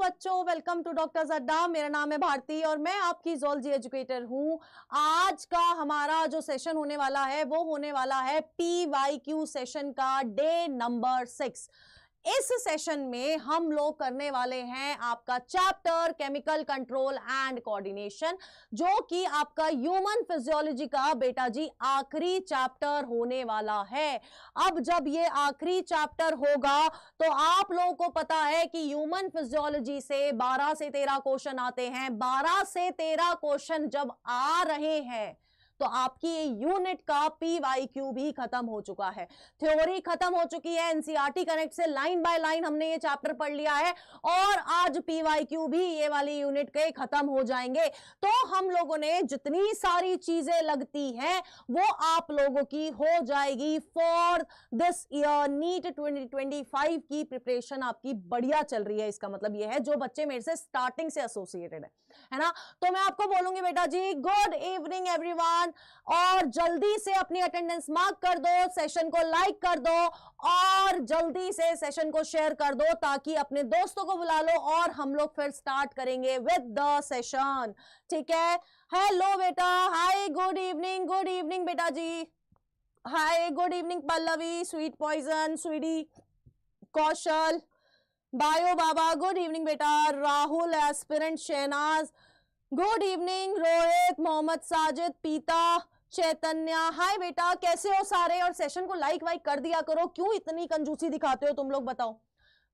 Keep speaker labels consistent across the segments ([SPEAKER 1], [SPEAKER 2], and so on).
[SPEAKER 1] बच्चों, welcome to doctors अड्डा। मेरा नाम है भारती और मैं आपकी ज़ूलॉजी एजुकेटर हूं। आज का हमारा जो सेशन होने वाला है वो होने वाला है PYQ सेशन का डे नंबर 6। इस सेशन में हम लोग करने वाले हैं आपका chapter chemical control and coordination, जो कि आपका ह्यूमन फिजियोलॉजी का बेटा जी आखिरी चैप्टर होने वाला है। अब जब ये आखिरी चैप्टर होगा तो आप लोगों को पता है कि ह्यूमन फिजियोलॉजी से 12 से 13 क्वेश्चन आते हैं। 12 से 13 क्वेश्चन जब आ रहे हैं तो आपकी ये यूनिट का PYQ भी खत्म हो चुका है, थ्योरी खत्म हो चुकी है। एनसीईआरटी कनेक्ट से लाइन बाय लाइन हमने ये चैप्टर पढ़ लिया है और आज PYQ भी ये वाली यूनिट के खत्म हो जाएंगे। तो हम लोगों ने जितनी सारी चीजें लगती हैं वो आप लोगों की हो जाएगी फॉर दिस ईयर। नीट 2025 की प्रिपरेशन आपकी बढ़िया चल रही है, इसका मतलब ये है जो बच्चे मेरे से स्टार्टिंग से एसोसिएटेड है ना। तो मैं आपको बोलूंगी बेटा जी गुड इवनिंग एवरीवन, और जल्दी से अपनी अटेंडेंस मार्क कर दो, सेशन को लाइक कर दो और जल्दी से सेशन को शेयर कर दो ताकि अपने दोस्तों को बुला लो और हम लोग फिर स्टार्ट करेंगे विद द सेशन। ठीक है, हेलो बेटा, हाय गुड इवनिंग बेटा जी, hi good evening Pallavi, sweet poison, sweety, Kaushal, bio baba, good evening बेटा, Rahul aspirant, Shahnaz, good evening, Rohit, Mohammad Sajid, Peeta, Chaitanya, हाय बेटा, कैसे हो सारे? और सेशन को लाइक वाइक कर दिया करो। क्यों इतनी कंजूसी दिखाते हो तुम लोग, बताओ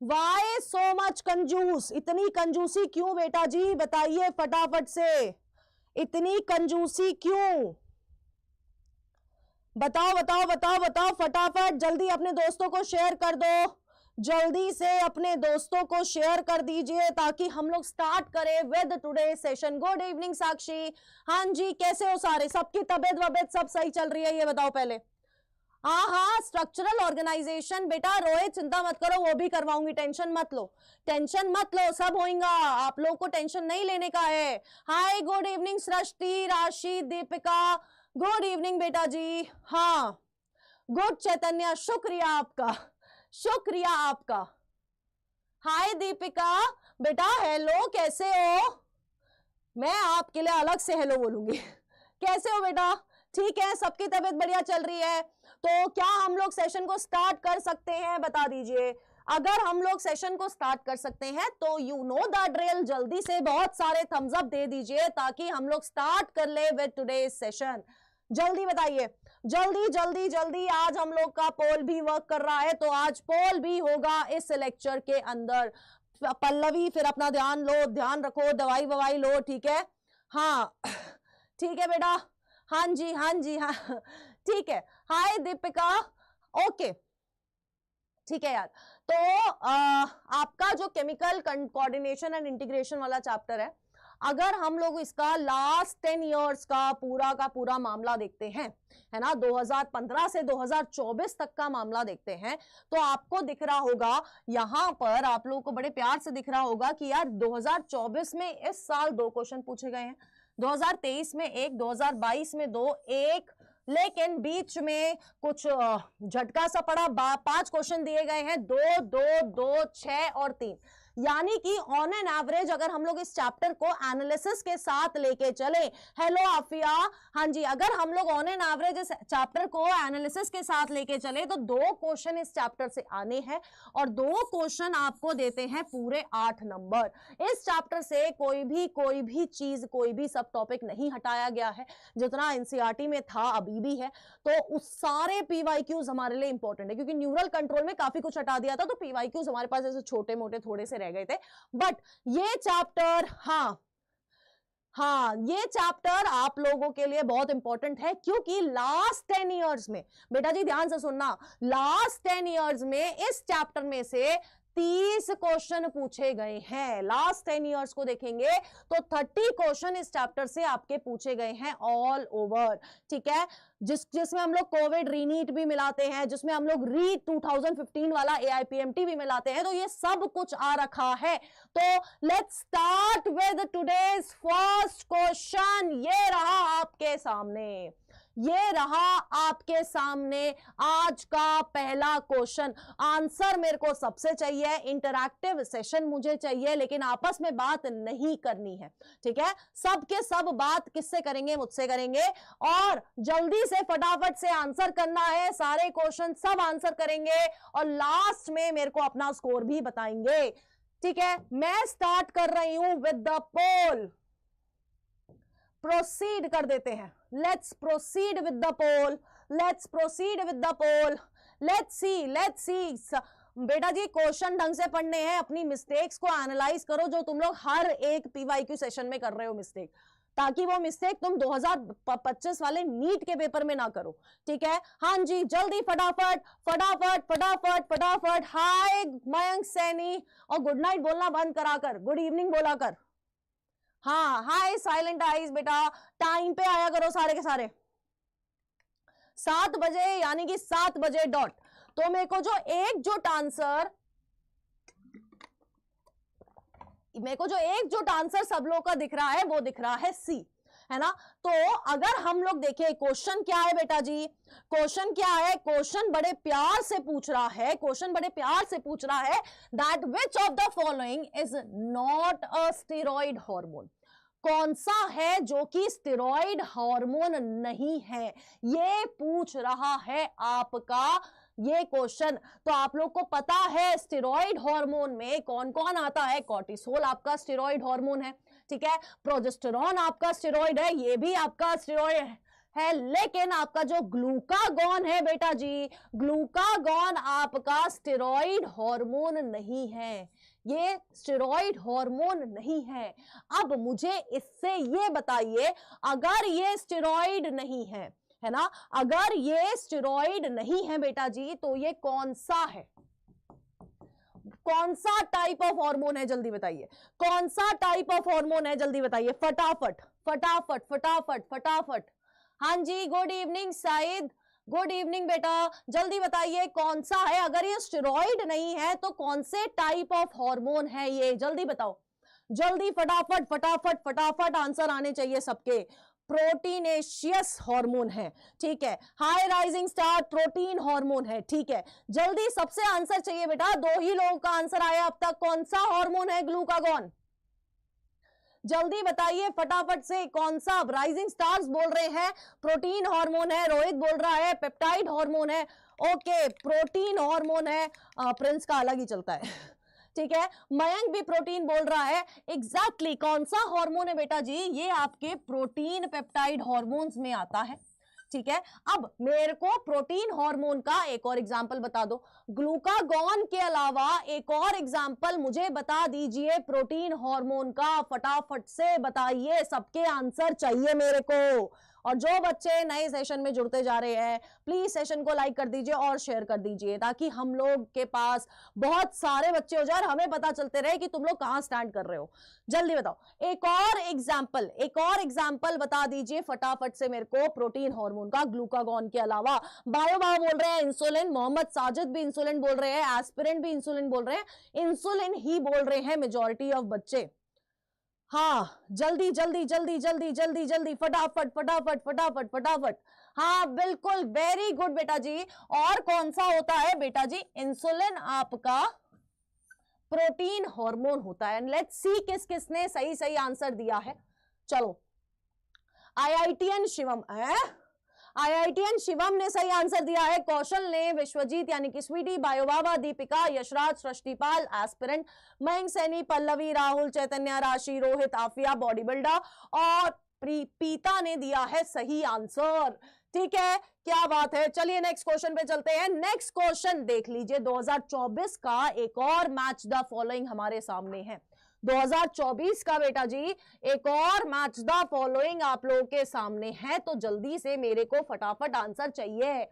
[SPEAKER 1] वाई सो मच कंजूस? इतनी कंजूसी क्यों बेटा जी, बताइए फटाफट से, इतनी कंजूसी क्यों? बताओ बताओ बताओ बताओ फटाफट, जल्दी अपने दोस्तों को शेयर कर दो, जल्दी से अपने दोस्तों को शेयर कर दीजिए ताकि हम लोग स्टार्ट करें with today session. Good evening Sakshi, हाँ जी, कैसे हो सारे? सबकी तबीयत वबीयत सब सही चल रही है ये बताओ पहले। हाँ, स्ट्रक्चरल ऑर्गेनाइजेशन बेटा रोहित चिंता मत करो, वो भी करवाऊंगी, टेंशन मत लो, टेंशन मत लो, सब होगा, आप लोग को टेंशन नहीं लेने का है। हाय गुड इवनिंग सृष्टि, राशि, दीपिका, गुड इवनिंग बेटा जी। हाँ गुड चैतन्य, शुक्रिया आपका, शुक्रिया आपका। हाय दीपिका बेटा, हेलो, कैसे हो? मैं आपके लिए अलग से हेलो बोलूंगी। कैसे हो बेटा? ठीक है, सबकी तबीयत बढ़िया चल रही है। तो क्या हम लोग सेशन को स्टार्ट कर सकते हैं, बता दीजिए। अगर हम लोग सेशन को स्टार्ट कर सकते हैं तो यू नो द ड्रिल, जल्दी से बहुत सारे थम्स अप दे दीजिए ताकि हम लोग स्टार्ट कर ले विद टुडे सेशन। जल्दी बताइए, जल्दी जल्दी जल्दी। आज हम लोग का पोल भी वर्क कर रहा है तो आज पोल भी होगा इस लेक्चर के अंदर। पल्लवी फिर अपना ध्यान लो, ध्यान रखो, दवाई ववाई लो, ठीक है? हाँ ठीक है बेटा, हाँ जी हाँ जी हाँ ठीक है। हाय दीपिका, ओके ठीक है यार। तो आपका जो केमिकल कोऑर्डिनेशन एंड इंटीग्रेशन वाला चैप्टर है, अगर हम लोग इसका लास्ट 10 इयर्स का पूरा मामला देखते हैं, है ना, 2015 से 2024 तक का मामला देखते हैं, तो आपको दिख रहा होगा, यहां पर आप लोगों को बड़े प्यार से दिख रहा होगा कि यार 2024 में इस साल 2 क्वेश्चन पूछे गए हैं, 2023 में 1, 2022 में 2, 1, लेकिन बीच में कुछ झटका सा पड़ा, 5 क्वेश्चन दिए गए हैं, 2, 2, 2, 6 और 3। यानी कि ऑन एन एवरेज अगर हम लोग इस चैप्टर को एनालिसिस के साथ लेके चले, हेलो आफिया, हाँ जी, अगर हम लोग ऑन एन एवरेज इस चैप्टर को एनालिसिस के साथ लेके चले तो 2 क्वेश्चन इस चैप्टर से आने हैं और 2 क्वेश्चन आपको देते हैं पूरे 8 नंबर। इस चैप्टर से कोई भी चीज, कोई भी सब टॉपिक नहीं हटाया गया है, जितना एनसीईआरटी में था अभी भी है। तो उस सारे PYQs हमारे लिए इंपॉर्टेंट है क्योंकि न्यूरल कंट्रोल में काफी कुछ हटा दिया था, तो PYQs हमारे पास ऐसे छोटे मोटे थोड़े से गए थे। बट ये चैप्टर, हाँ ये चैप्टर आप लोगों के लिए बहुत इंपॉर्टेंट है क्योंकि लास्ट 10 इयर्स में, बेटा जी ध्यान से सुनना, लास्ट 10 इयर्स में इस चैप्टर में से 30 क्वेश्चन पूछे गए हैं। लास्ट 10 इयर्स को देखेंगे तो 30 क्वेश्चन इस चैप्टर से आपके पूछे गए हैं ऑल ओवर, ठीक है? जिसमें हम लोग कोविड रीनीट भी मिलाते हैं, जिसमें हम लोग री 2015 वाला AIPMT भी मिलाते हैं, तो ये सब कुछ आ रखा है। तो let's start with today's first question. ये रहा आपके सामने, ये रहा आपके सामने आज का पहला क्वेश्चन। आंसर मेरे को सबसे चाहिए, इंटरैक्टिव सेशन मुझे चाहिए, लेकिन आपस में बात नहीं करनी है, ठीक है। सब के सब बात किससे करेंगे, मुझसे करेंगे, और जल्दी से फटाफट से आंसर करना है। सारे क्वेश्चन सब आंसर करेंगे और लास्ट में मेरे को अपना स्कोर भी बताएंगे, ठीक है। मैं स्टार्ट कर रही हूं विद द पोल। प्रोसीड कर देते हैं। Let's proceed with the poll, let's proceed with the poll. Let's see बेटा जी, क्वेश्चन ढंग से पढ़ने हैं, अपनी मिस्टेक्स को एनालाइज करो जो तुम लोग हर एक पीवाईक्यू सेशन में कर रहे हो मिस्टेक, ताकि वो मिस्टेक तुम 2025 वाले नीट के पेपर में ना करो, ठीक है। हाँ जी, जल्दी फटाफट फटाफट फटाफट फटाफट। हाय मयंक सैनी, और गुड नाइट बोलना बंद करा कर, गुड इवनिंग बोला कर। हाँ, हाय साइलेंट आइज बेटा, टाइम पे आया करो सारे के सारे, 7 बजे, यानी कि 7 बजे डॉट। तो मेरे को जो एकजुट आंसर सब लोग का दिख रहा है, वो दिख रहा है सी, है ना। तो अगर हम लोग देखें क्वेश्चन क्या है बेटा जी, क्वेश्चन क्या है, क्वेश्चन बड़े प्यार से पूछ रहा है, क्वेश्चन बड़े प्यार से पूछ रहा है that which of the following is not a steroid hormone. कौन सा है जो कि स्टेरॉइड हार्मोन नहीं है, ये पूछ रहा है आपका ये क्वेश्चन। तो आप लोग को पता है स्टेरॉइड हार्मोन में कौन कौन आता है। कॉर्टिसोल आपका स्टेरॉइड हार्मोन है, ठीक है। प्रोजेस्टेरॉन आपका स्टेरॉइड है, ये भी आपका स्टेरॉइड है। लेकिन आपका जो ग्लूकागॉन है बेटा जी, ग्लूकागॉन आपका स्टेरॉइड हार्मोन नहीं है, ये स्टेरॉइड हार्मोन नहीं है। अब मुझे इससे ये बताइए, अगर ये स्टेरॉइड नहीं है ना, अगर ये स्टेरॉइड नहीं है बेटा जी, तो ये कौन सा है, कौन सा टाइप ऑफ हार्मोन है, जल्दी बताइए, कौन सा टाइप ऑफ हार्मोन है, जल्दी बताइए, फटाफट फटाफट फटाफट फटाफट। हाँ जी, good evening Saeed, good evening बेटा, जल्दी बताइए कौन सा है। अगर ये स्टेरॉइड नहीं है तो कौन से टाइप ऑफ हार्मोन है ये, जल्दी बताओ, जल्दी फटाफट फटाफट फटाफट आंसर आने चाहिए सबके। प्रोटीनेशियस हार्मोन है, ठीक है। High rising star, protein hormone है, ठीक है। जल्दी सबसे आंसर चाहिए बेटा, 2 ही लोगों का आंसर आया अब तक। कौन सा हार्मोन है ग्लूकागॉन, जल्दी बताइए फटाफट से, कौन सा। राइजिंग स्टार्स बोल रहे हैं प्रोटीन हार्मोन है, रोहित बोल रहा है पेप्टाइड हार्मोन है, ओके प्रोटीन हार्मोन है। प्रिंस का अलग ही चलता है, ठीक है। मयंक भी प्रोटीन बोल रहा है, एग्जैक्टली कौन सा हार्मोन है बेटा जी, ये आपके प्रोटीन पेप्टाइड हार्मोन्स में आता है, ठीक है। अब मेरे को प्रोटीन हार्मोन का एक और एग्जांपल बता दो, ग्लूकागॉन के अलावा एक और एग्जांपल मुझे बता दीजिए प्रोटीन हार्मोन का, फटाफट से बताइए, सबके आंसर चाहिए मेरे को। और जो बच्चे नए सेशन में जुड़ते जा रहे हैं, प्लीज सेशन को लाइक कर दीजिए और शेयर कर दीजिए, ताकि हम लोग के पास बहुत सारे बच्चे हो जाए और हमें पता चलते रहे कि तुम लोग कहां स्टैंड कर रहे हो। जल्दी बताओ, एक और एग्जांपल बता दीजिए फटाफट से मेरे को प्रोटीन हार्मोन का ग्लूकागॉन के अलावा। बायो बोल रहे हैं इंसुलिन, मोहम्मद साजिद भी इंसुलिन बोल रहे हैं, एस्पिरिन भी इंसुलिन बोल रहे हैं, इंसुलिन ही बोल रहे हैं मेजॉरिटी ऑफ बच्चे। हाँ, जल्दी जल्दी जल्दी जल्दी जल्दी जल्दी फटाफट फटाफट फटाफट फटाफट। हाँ बिल्कुल, वेरी गुड बेटा जी। और कौन सा होता है बेटा जी, इंसुलिन आपका प्रोटीन हार्मोन होता है। लेट्स सी किस किसने सही सही आंसर दिया है। चलो, आईआईटीएन शिवम है, आईआईटीएन शिवम ने सही आंसर दिया है, कौशल ने, विश्वजीत यानी कि स्वीटी, बायोबाबा, दीपिका, यशराज, सृष्टिपाल, एस्पिरेंट, मयंक सैनी, पल्लवी, राहुल, चैतन्य, राशि, रोहित, आफिया, बॉडी बिल्डर, और पीता ने दिया है सही आंसर, ठीक है। क्या बात है। चलिए नेक्स्ट क्वेश्चन पे चलते हैं। नेक्स्ट क्वेश्चन देख लीजिए, 2024 का एक और मैच द फॉलोइंग हमारे सामने है। 2024 का बेटा जी एक और मैच द फॉलोइंग आप लोगों के सामने है, तो जल्दी से मेरे को फटाफट आंसर चाहिए,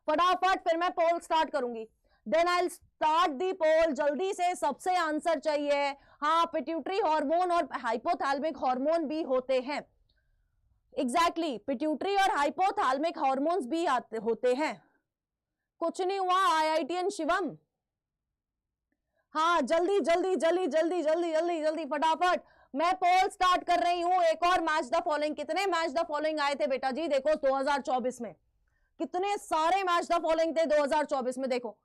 [SPEAKER 1] फटाफट। फिर मैं पोल स्टार्ट करूंगी, देन आई स्टार्ट दी पोल। जल्दी से सबसे आंसर चाहिए। हाँ, पिट्यूटरी हार्मोन और हाइपोथैलेमिक हार्मोन भी होते हैं, एग्जैक्टली पिट्यूटरी और हाइपोथैलेमिक हार्मोन्स भी होते हैं। कुछ नहीं हुआ आईआईटीएन शिवम। हाँ, जल्दी जल्दी जल्दी जल्दी जल्दी जल्दी जल्दी फटाफट मैं पोल स्टार्ट कर रही हूं। एक और मैच द फॉलोइंग, कितने मैच द फॉलोइंग आए थे बेटा जी? देखो 2024 में कितने सारे मैच द फॉलोइंग थे 2024 में। देखो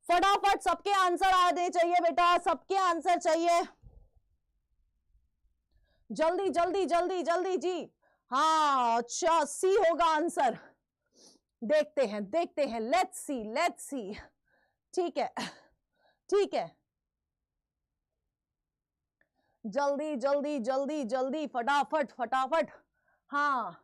[SPEAKER 1] फटाफट सबके आंसर आने चाहिए बेटा, सबके आंसर चाहिए, जल्दी जल्दी जल्दी जल्दी जी। हाँ अच्छा, सी होगा आंसर। देखते हैं, लेट्स सी। ठीक है ठीक है, जल्दी जल्दी जल्दी जल्दी, फटाफट फटाफट। हाँ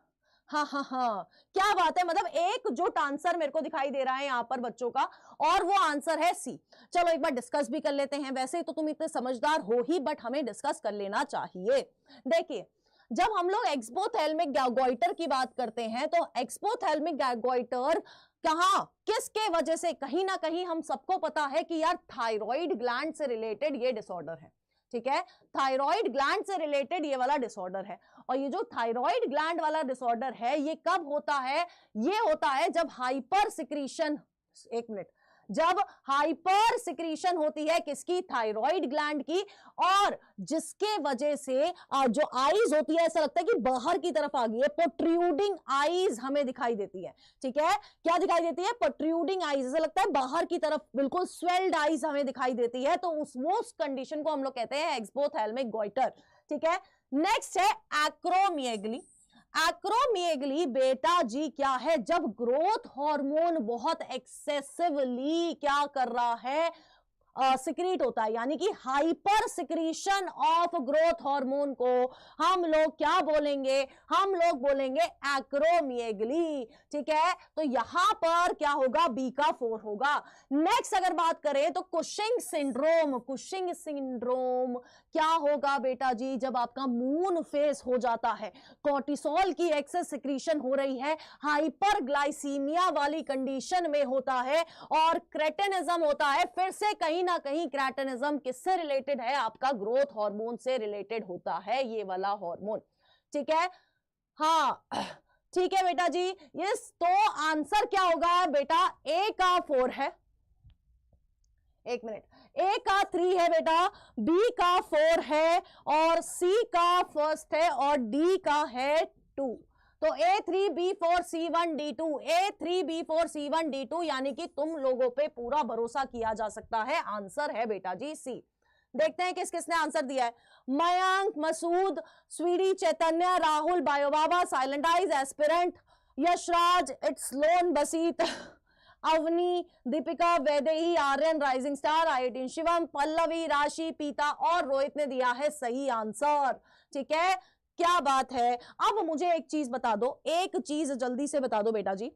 [SPEAKER 1] हाँ हाँ हाँ, क्या बात है, मतलब एकजुट आंसर मेरे को दिखाई दे रहा है यहां पर बच्चों का, और वो आंसर है सी। चलो एक बार डिस्कस भी कर लेते हैं। वैसे तो तुम इतने समझदार हो ही, बट हमें डिस्कस कर लेना चाहिए। देखिए जब हम लोग एक्सपोथैल्मिक गॉइटर की बात करते हैं तो एक्सपोथैल्मिक गॉइटर कहां किसके वजह से, कहीं ना कहीं हम सबको पता है कि यार थायराइड ग्लैंड से रिलेटेड ये डिसऑर्डर है। ठीक है, थायराइड ग्लैंड से रिलेटेड ये वाला डिसऑर्डर है। और ये जो थायराइड ग्लैंड वाला डिसऑर्डर है ये कब होता है? ये होता है जब हाइपर सिक्रीशन, एक मिनट, जब हाइपर सिक्रीशन होती है किसकी? थायराइड ग्लैंड की, और जिसके वजह से जो आईज होती है ऐसा लगता है कि बाहर की तरफ आ गई है, प्रोट्रूडिंग आईज हमें दिखाई देती है। ठीक है, क्या दिखाई देती है? प्रोट्रूडिंग आईज, ऐसा लगता है बाहर की तरफ बिल्कुल स्वेल्ड आईज हमें दिखाई देती है। तो उस कंडीशन को हम लोग कहते हैं एक्सपोथैल्मिक गॉइटर। ठीक है, नेक्स्ट है एक्रोमियगली। एक्रोमियगली बेटा जी क्या है? जब ग्रोथ हार्मोन बहुत एक्सेसिवली क्या कर रहा है? सिक्रीट होता है, यानी कि hyper secretion of growth hormone को हम लोग क्या बोलेंगे? हम लोग बोलेंगे एक्रोमियगली। ठीक है, तो यहां पर क्या होगा? बी का 4 होगा। नेक्स्ट अगर बात करें तो कुशिंग सिंड्रोम। कुशिंग सिंड्रोम क्या होगा बेटा जी? जब आपका मून फेस हो जाता है, कोर्टिसोल की एक्सेस सिक्रीशन हो रही है, हाइपरग्लाइसीमिया वाली कंडीशन में होता है, और क्रेटिनिज्म होता है। फिर से कहीं ना कहीं क्रेटिनिज्म किससे रिलेटेड है? आपका ग्रोथ हार्मोन से रिलेटेड होता है ये वाला हार्मोन। ठीक है, हाँ ठीक है बेटा जी। यस, तो आंसर क्या होगा बेटा? ए का 4 है, एक मिनट, ए का 3 है बेटा, बी का 4 है, और सी का फर्स्ट है, और डी का है 2। तो A3B4C1D2, A3B4C1D2, यानी कि तुम लोगों पे पूरा भरोसा किया जा सकता है। आंसर है बेटा जी सी। देखते हैं किस किसने आंसर दिया है। Mayank, Masood, sweety, Chaitanya, Rahul, bio baba, silent eyes, aspirant, Yashraj, it's loan, Basit, Avni, Deepika, Vaidehi, Aryan, rising star, IITN, Shivam, Pallavi, Rashi, Peeta और रोहित ने दिया है सही आंसर। ठीक है, क्या बात है। अब मुझे एक चीज बता दो, एक चीज जल्दी से बता दो बेटा जी,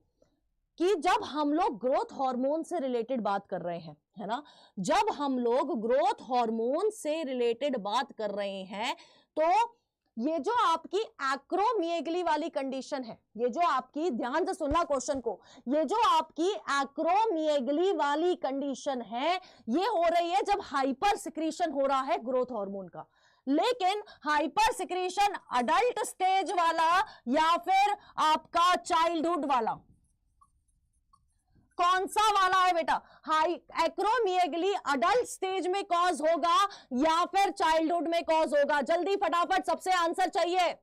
[SPEAKER 1] कि जब हम लोग ग्रोथ हार्मोन से रिलेटेड बात कर रहे हैं, है ना, जब हम लोग ग्रोथ हार्मोन से रिलेटेड बात कर रहे हैं, तो ये जो आपकी एक्रोमियगली वाली कंडीशन है, ये जो आपकी, ध्यान से सुनना क्वेश्चन को, ये जो आपकी एक्रोमियगली वाली कंडीशन है, ये हो रही है जब हाइपर सिक्रीशन हो रहा है ग्रोथ हार्मोन का। लेकिन हाइपर सिक्रीशन अडल्ट स्टेज वाला या फिर आपका चाइल्डहुड वाला, कौन सा वाला है बेटा? हाई एक्रोमियगली अडल्ट स्टेज में कॉज होगा या फिर चाइल्डहुड में कॉज होगा? जल्दी फटाफट, सबसे आंसर चाहिए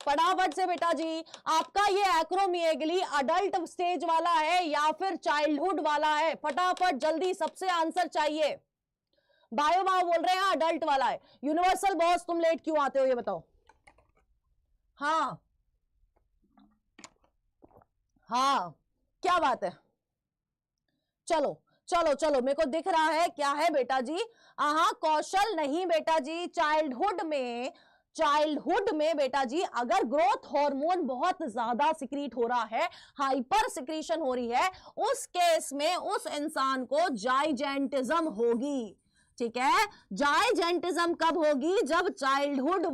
[SPEAKER 1] फटाफट से बेटा जी। आपका ये एक्रोमियगली अडल्ट स्टेज वाला है या फिर चाइल्डहुड वाला है? फटाफट जल्दी, सबसे आंसर चाहिए। बायोबा बोल रहे हैं अडल्ट वाला है। यूनिवर्सल बॉस तुम लेट क्यों आते हो ये बताओ। हाँ हाँ, क्या बात है। चलो चलो चलो, मेरे को दिख रहा है क्या है बेटा जी। कौशल नहीं बेटा जी, चाइल्डहुड में बेटा जी अगर ग्रोथ हार्मोन बहुत ज्यादा सिक्रीट हो रहा है, हाइपर सिक्रीशन हो रही है, उस केस में उस इंसान को जाइजेंटिज्म होगी। ठीक है, जाइजेंटिज्म कब होगी? जब चाइल्डहुड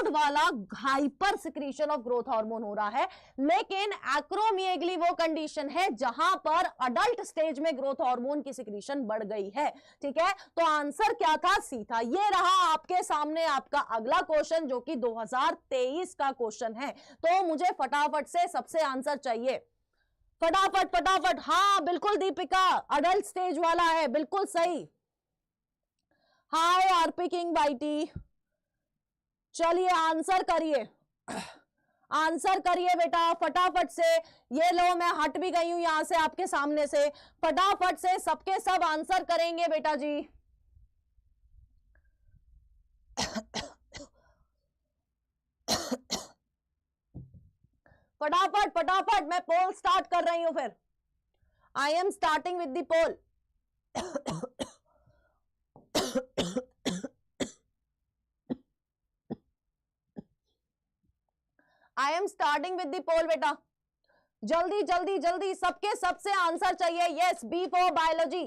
[SPEAKER 1] वाला hyper secretion of growth hormone हो रहा है। लेकिन एक्रोमियगली वो कंडीशन है जहां पर अडल्ट स्टेज में ग्रोथ हार्मोन की सिक्रीशन बढ़ गई है। ठीक है, तो आंसर क्या था? सी था। ये रहा आपके सामने आपका अगला क्वेश्चन, जो कि 2023 का क्वेश्चन है। तो मुझे फटाफट से सबसे आंसर चाहिए, फटाफट फटाफट। हाँ बिल्कुल दीपिका, अडल्ट स्टेज वाला है, बिल्कुल सही। हाय पिकिंग वाइटी। चलिए आंसर करिए, आंसर करिए बेटा फटाफट से। ये लो मैं हट भी गई हूं यहां से आपके सामने से, फटाफट से सबके सब आंसर करेंगे बेटा जी। फटाफट फटाफट मैं पोल स्टार्ट कर रही हूं फिर। I am starting with the poll. I am starting with the poll बेटा। जल्दी जल्दी जल्दी सबके सबसे आंसर चाहिए। Yes, B for biology.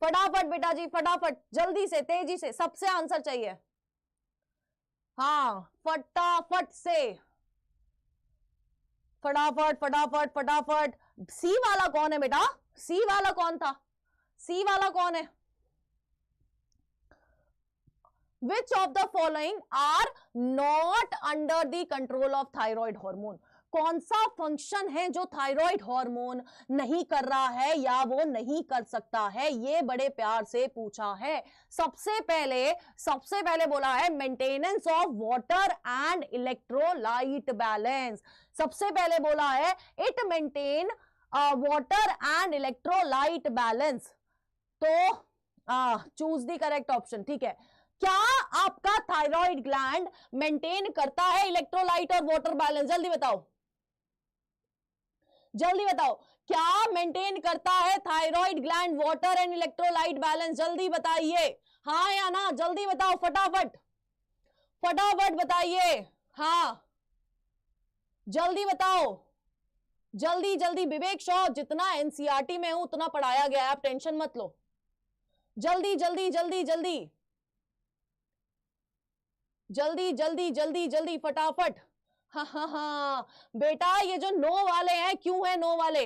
[SPEAKER 1] फटाफट बेटा जी फटाफट, जल्दी से तेजी से सबसे आंसर चाहिए। हाँ फटाफट से, फटाफट फटाफट फटाफट। सी वाला कौन है बेटा? सी वाला कौन था? सी वाला कौन है? Which of the following are not under the control of thyroid hormone? कौन सा फंक्शन है जो थायराइड हार्मोन नहीं कर रहा है या वो नहीं कर सकता है? ये बड़े प्यार से पूछा है। सबसे पहले बोला है maintenance of water and electrolyte balance. सबसे पहले बोला है it maintain water and electrolyte balance. तो चूज द करेक्ट ऑप्शन। ठीक है, क्या आपका थायराइड ग्लैंड मेंटेन करता है इलेक्ट्रोलाइट और वाटर बैलेंस? जल्दी बताओ, जल्दी बताओ, क्या मेंटेन करता है thyroid gland water and electrolyte balance? जल्दी बताइए, हाँ या ना, जल्दी बताओ, फटाफट फटाफट बताइए। हाँ जल्दी बताओ, जल्दी जल्दी। विवेक शॉ, जितना एनसीईआरटी में हूं उतना पढ़ाया गया है, आप टेंशन मत लो। जल्दी जल्दी जल्दी जल्दी जल्दी जल्दी जल्दी जल्दी फटाफट। हाँ हाँ हाँ बेटा, ये जो नो वाले हैं, क्यों है नो वाले?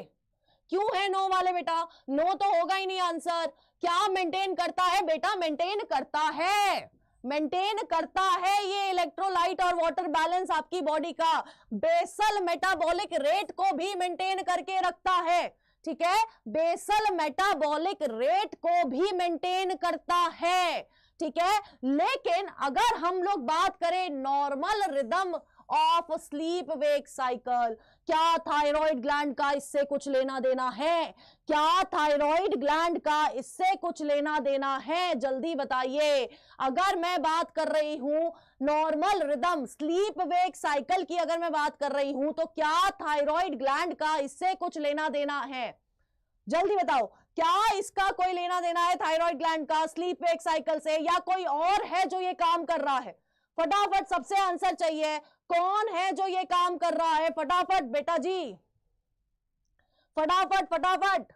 [SPEAKER 1] क्यों है नो वाले बेटा? नो तो होगा ही नहीं आंसर। क्या मेंटेन करता है बेटा? मेंटेन करता है, मेंटेन करता है ये इलेक्ट्रोलाइट और वाटर बैलेंस आपकी बॉडी का। बेसल मेटाबॉलिक रेट को भी मेंटेन करके रखता है। ठीक है, बेसल मेटाबॉलिक रेट को भी मेंटेन करता है। ठीक है, लेकिन अगर हम लोग बात करें normal rhythm of sleep wake cycle, क्या थायराइड ग्लैंड का इससे कुछ लेना देना है? क्या थायराइड ग्लैंड का इससे कुछ लेना देना है? जल्दी बताइए। अगर मैं बात कर रही हूं normal rhythm sleep wake cycle की, अगर मैं बात कर रही हूं, तो क्या थायराइड ग्लैंड का इससे कुछ लेना देना है? जल्दी बताओ, क्या इसका कोई लेना देना है थायराइड ग्लैंड का स्लीप वेक साइकिल से, या कोई और है जो ये काम कर रहा है? फटाफट सबसे आंसर चाहिए, कौन है जो ये काम कर रहा है? फटाफट बेटा जी, फटाफट फटाफट।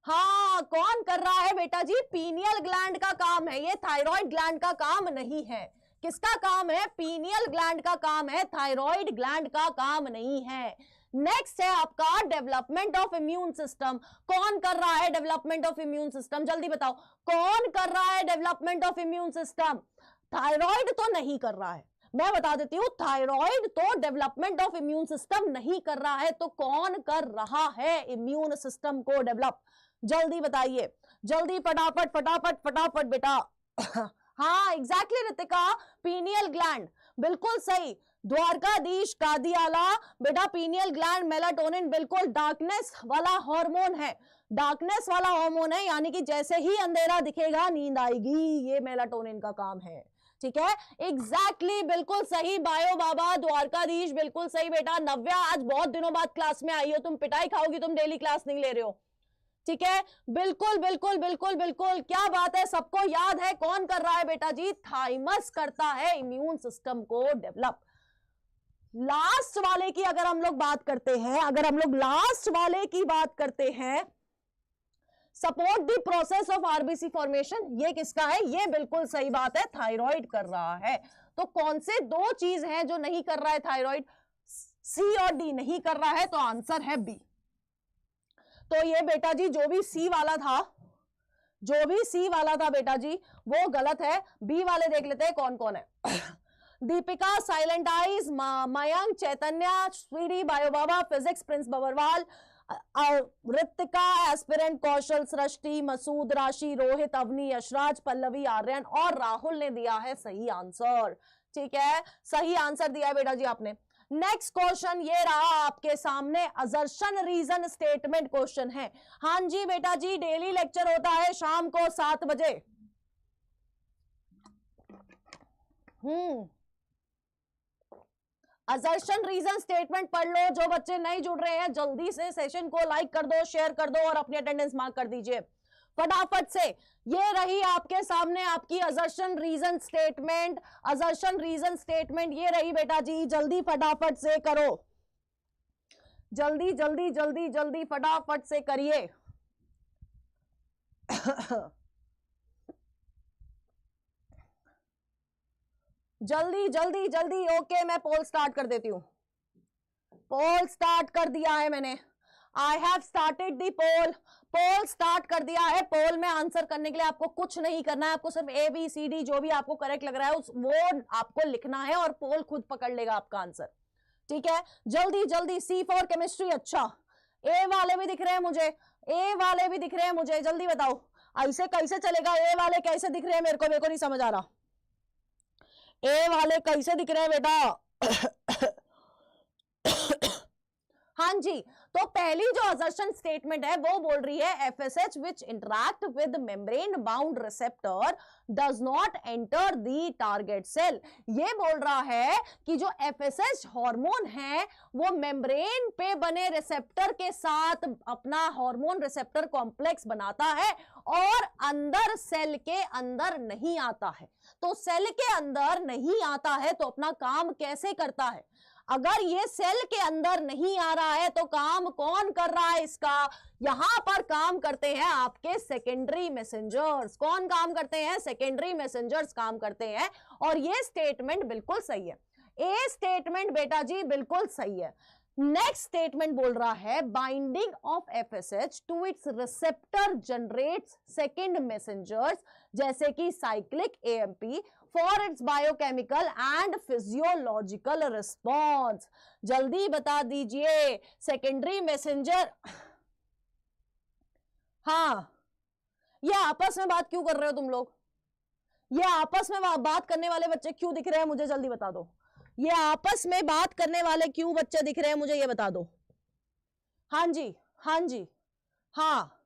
[SPEAKER 1] हाँ कौन कर रहा है बेटा जी? पीनियल ग्लैंड का काम है ये, थायराइड ग्लैंड का काम नहीं है। किसका काम है? पीनियल ग्लैंड का काम है, थायराइड ग्लैंड का काम नहीं है। नेक्स्ट है आपका डेवलपमेंट ऑफ इम्यून सिस्टम। कौन कर रहा है डेवलपमेंट ऑफ इम्यून सिस्टम? जल्दी बताओ, कौन कर रहा है development of immune system? Thyroid तो नहीं कर रहा है, मैं बता देती हूं, थायराइड तो डेवलपमेंट ऑफ इम्यून सिस्टम नहीं कर रहा है। तो कौन कर रहा है इम्यून सिस्टम को डेवलप? जल्दी बताइए, जल्दी फटाफट फटाफट फटाफट बेटा। हाँ एग्जैक्टली रितिका, पीनियल ग्लैंड, बिल्कुल सही। द्वारकाधीश कादियाला बेटा, पीनियल ग्लैंड मेलाटोनिन बिल्कुल डार्कनेस वाला हार्मोन है, डार्कनेस वाला हार्मोन है, यानी कि जैसे ही अंधेरा दिखेगा नींद आएगी, ये मेलाटोनिन का काम है। ठीक है, एग्जैक्टली बिल्कुल सही बायो बाबा द्वारकाधीश, बिल्कुल सही बेटा। नव्या आज बहुत दिनों बाद क्लास में आई हो, तुम पिटाई खाओगी, तुम डेली क्लास नहीं ले रहे हो। ठीक है, बिल्कुल बिल्कुल बिल्कुल बिल्कुल, क्या बात है, सबको याद है कौन कर रहा है बेटा जी? थाइमस करता है इम्यून सिस्टम को डेवलप। लास्ट वाले की अगर हम लोग बात करते हैं, अगर हम लोग लास्ट वाले की बात करते हैं, support the process of RBC formation, ये किसका है? ये बिल्कुल सही बात है, थायराइड कर रहा है। तो कौन से दो चीज हैं जो नहीं कर रहा है थायराइड? सी और डी नहीं कर रहा है, तो आंसर है बी। तो ये बेटा जी जो भी सी वाला था, जो भी सी वाला था बेटा जी वो गलत है। बी वाले देख लेते हैं कौन कौन है। दीपिका, साइलेंट आइज, मयंक, चैतन्य, Sweety, bio baba, physics Prince बबरवाल, Ritika, aspirant कौशल, सृष्टि, मसूद, राशि, रोहित, अवनी, यशराज, पल्लवी, आर्यन और राहुल ने दिया है सही आंसर। ठीक है, सही आंसर दिया है बेटा जी आपने। नेक्स्ट क्वेश्चन ये रहा आपके सामने, असर्शन रीजन स्टेटमेंट क्वेश्चन है। हाँ जी बेटा जी, डेली लेक्चर होता है शाम को 7 बजे। असर्शन रीजन स्टेटमेंट पढ़ लो। जो बच्चे नहीं जुड़ रहे हैं जल्दी से सेशन को लाइक कर दो, शेयर कर दो और अपनी अटेंडेंस मार्क कर दीजिए फटाफट से। ये रही आपके सामने आपकी assertion reason statement. Assertion reason statement ये रही बेटा जी, जल्दी फटाफट से करो, जल्दी जल्दी जल्दी जल्दी फटाफट से करिए। जल्दी जल्दी जल्दी। ओके, मैं पोल स्टार्ट कर देती हूं। पोल स्टार्ट कर दिया है मैंने। I have started the poll. Poll start कर दिया है। पोल में आंसर करने के लिए आपको कुछ नहीं करना है, आपको सिर्फ ABCD जो भी आपको करेक्ट लग रहा है वो आपको लिखना है और पोल खुद पकड़ लेगा आपका आंसर। ठीक है, जल्दी जल्दी। C फॉर केमिस्ट्री, अच्छा A वाले भी दिख रहे हैं मुझे, A वाले भी दिख रहे हैं मुझे, जल्दी बताओ। ऐसे कैसे चलेगा? A वाले कैसे दिख रहे हैं मेरे को नहीं समझ आ रहा। A वाले कैसे दिख रहे हैं बेटा? हाँ जी, तो पहली जो असर्शन स्टेटमेंट है वो बोल रही है FSH which interact with membrane bound receptor does not enter the target cell। ये बोल रहा है कि जो FSH हार्मोन है वो मेम्ब्रेन पे बने रिसेप्टर के साथ अपना हार्मोन रिसेप्टर कॉम्प्लेक्स बनाता है और अंदर सेल के अंदर नहीं आता है। तो सेल के अंदर नहीं आता है तो अपना काम कैसे करता है? अगर ये सेल के अंदर नहीं आ रहा है तो काम कौन कर रहा है इसका? यहां पर काम करते हैं आपके सेकेंडरी मैसेंजर्स। कौन काम करते हैं? सेकेंडरी मैसेंजर्स काम करते हैं। और ये स्टेटमेंट बिल्कुल सही है। ए स्टेटमेंट बेटा जी बिल्कुल सही है। नेक्स्ट स्टेटमेंट बोल रहा है binding of FSH to its receptor generates second messengers जैसे कि cyclic AMP for its biochemical and physiological response. जल्दी बता दीजिए सेकेंडरी मैसेंजर। हाँ, ये आपस में बात क्यों कर रहे हो तुम लोग? ये आपस में बात करने वाले बच्चे क्यों दिख रहे हैं मुझे जल्दी बता दो। ये आपस में बात करने वाले क्यों बच्चे दिख रहे हैं मुझे ये बता दो। हाँ जी, हाँ जी, हाँ।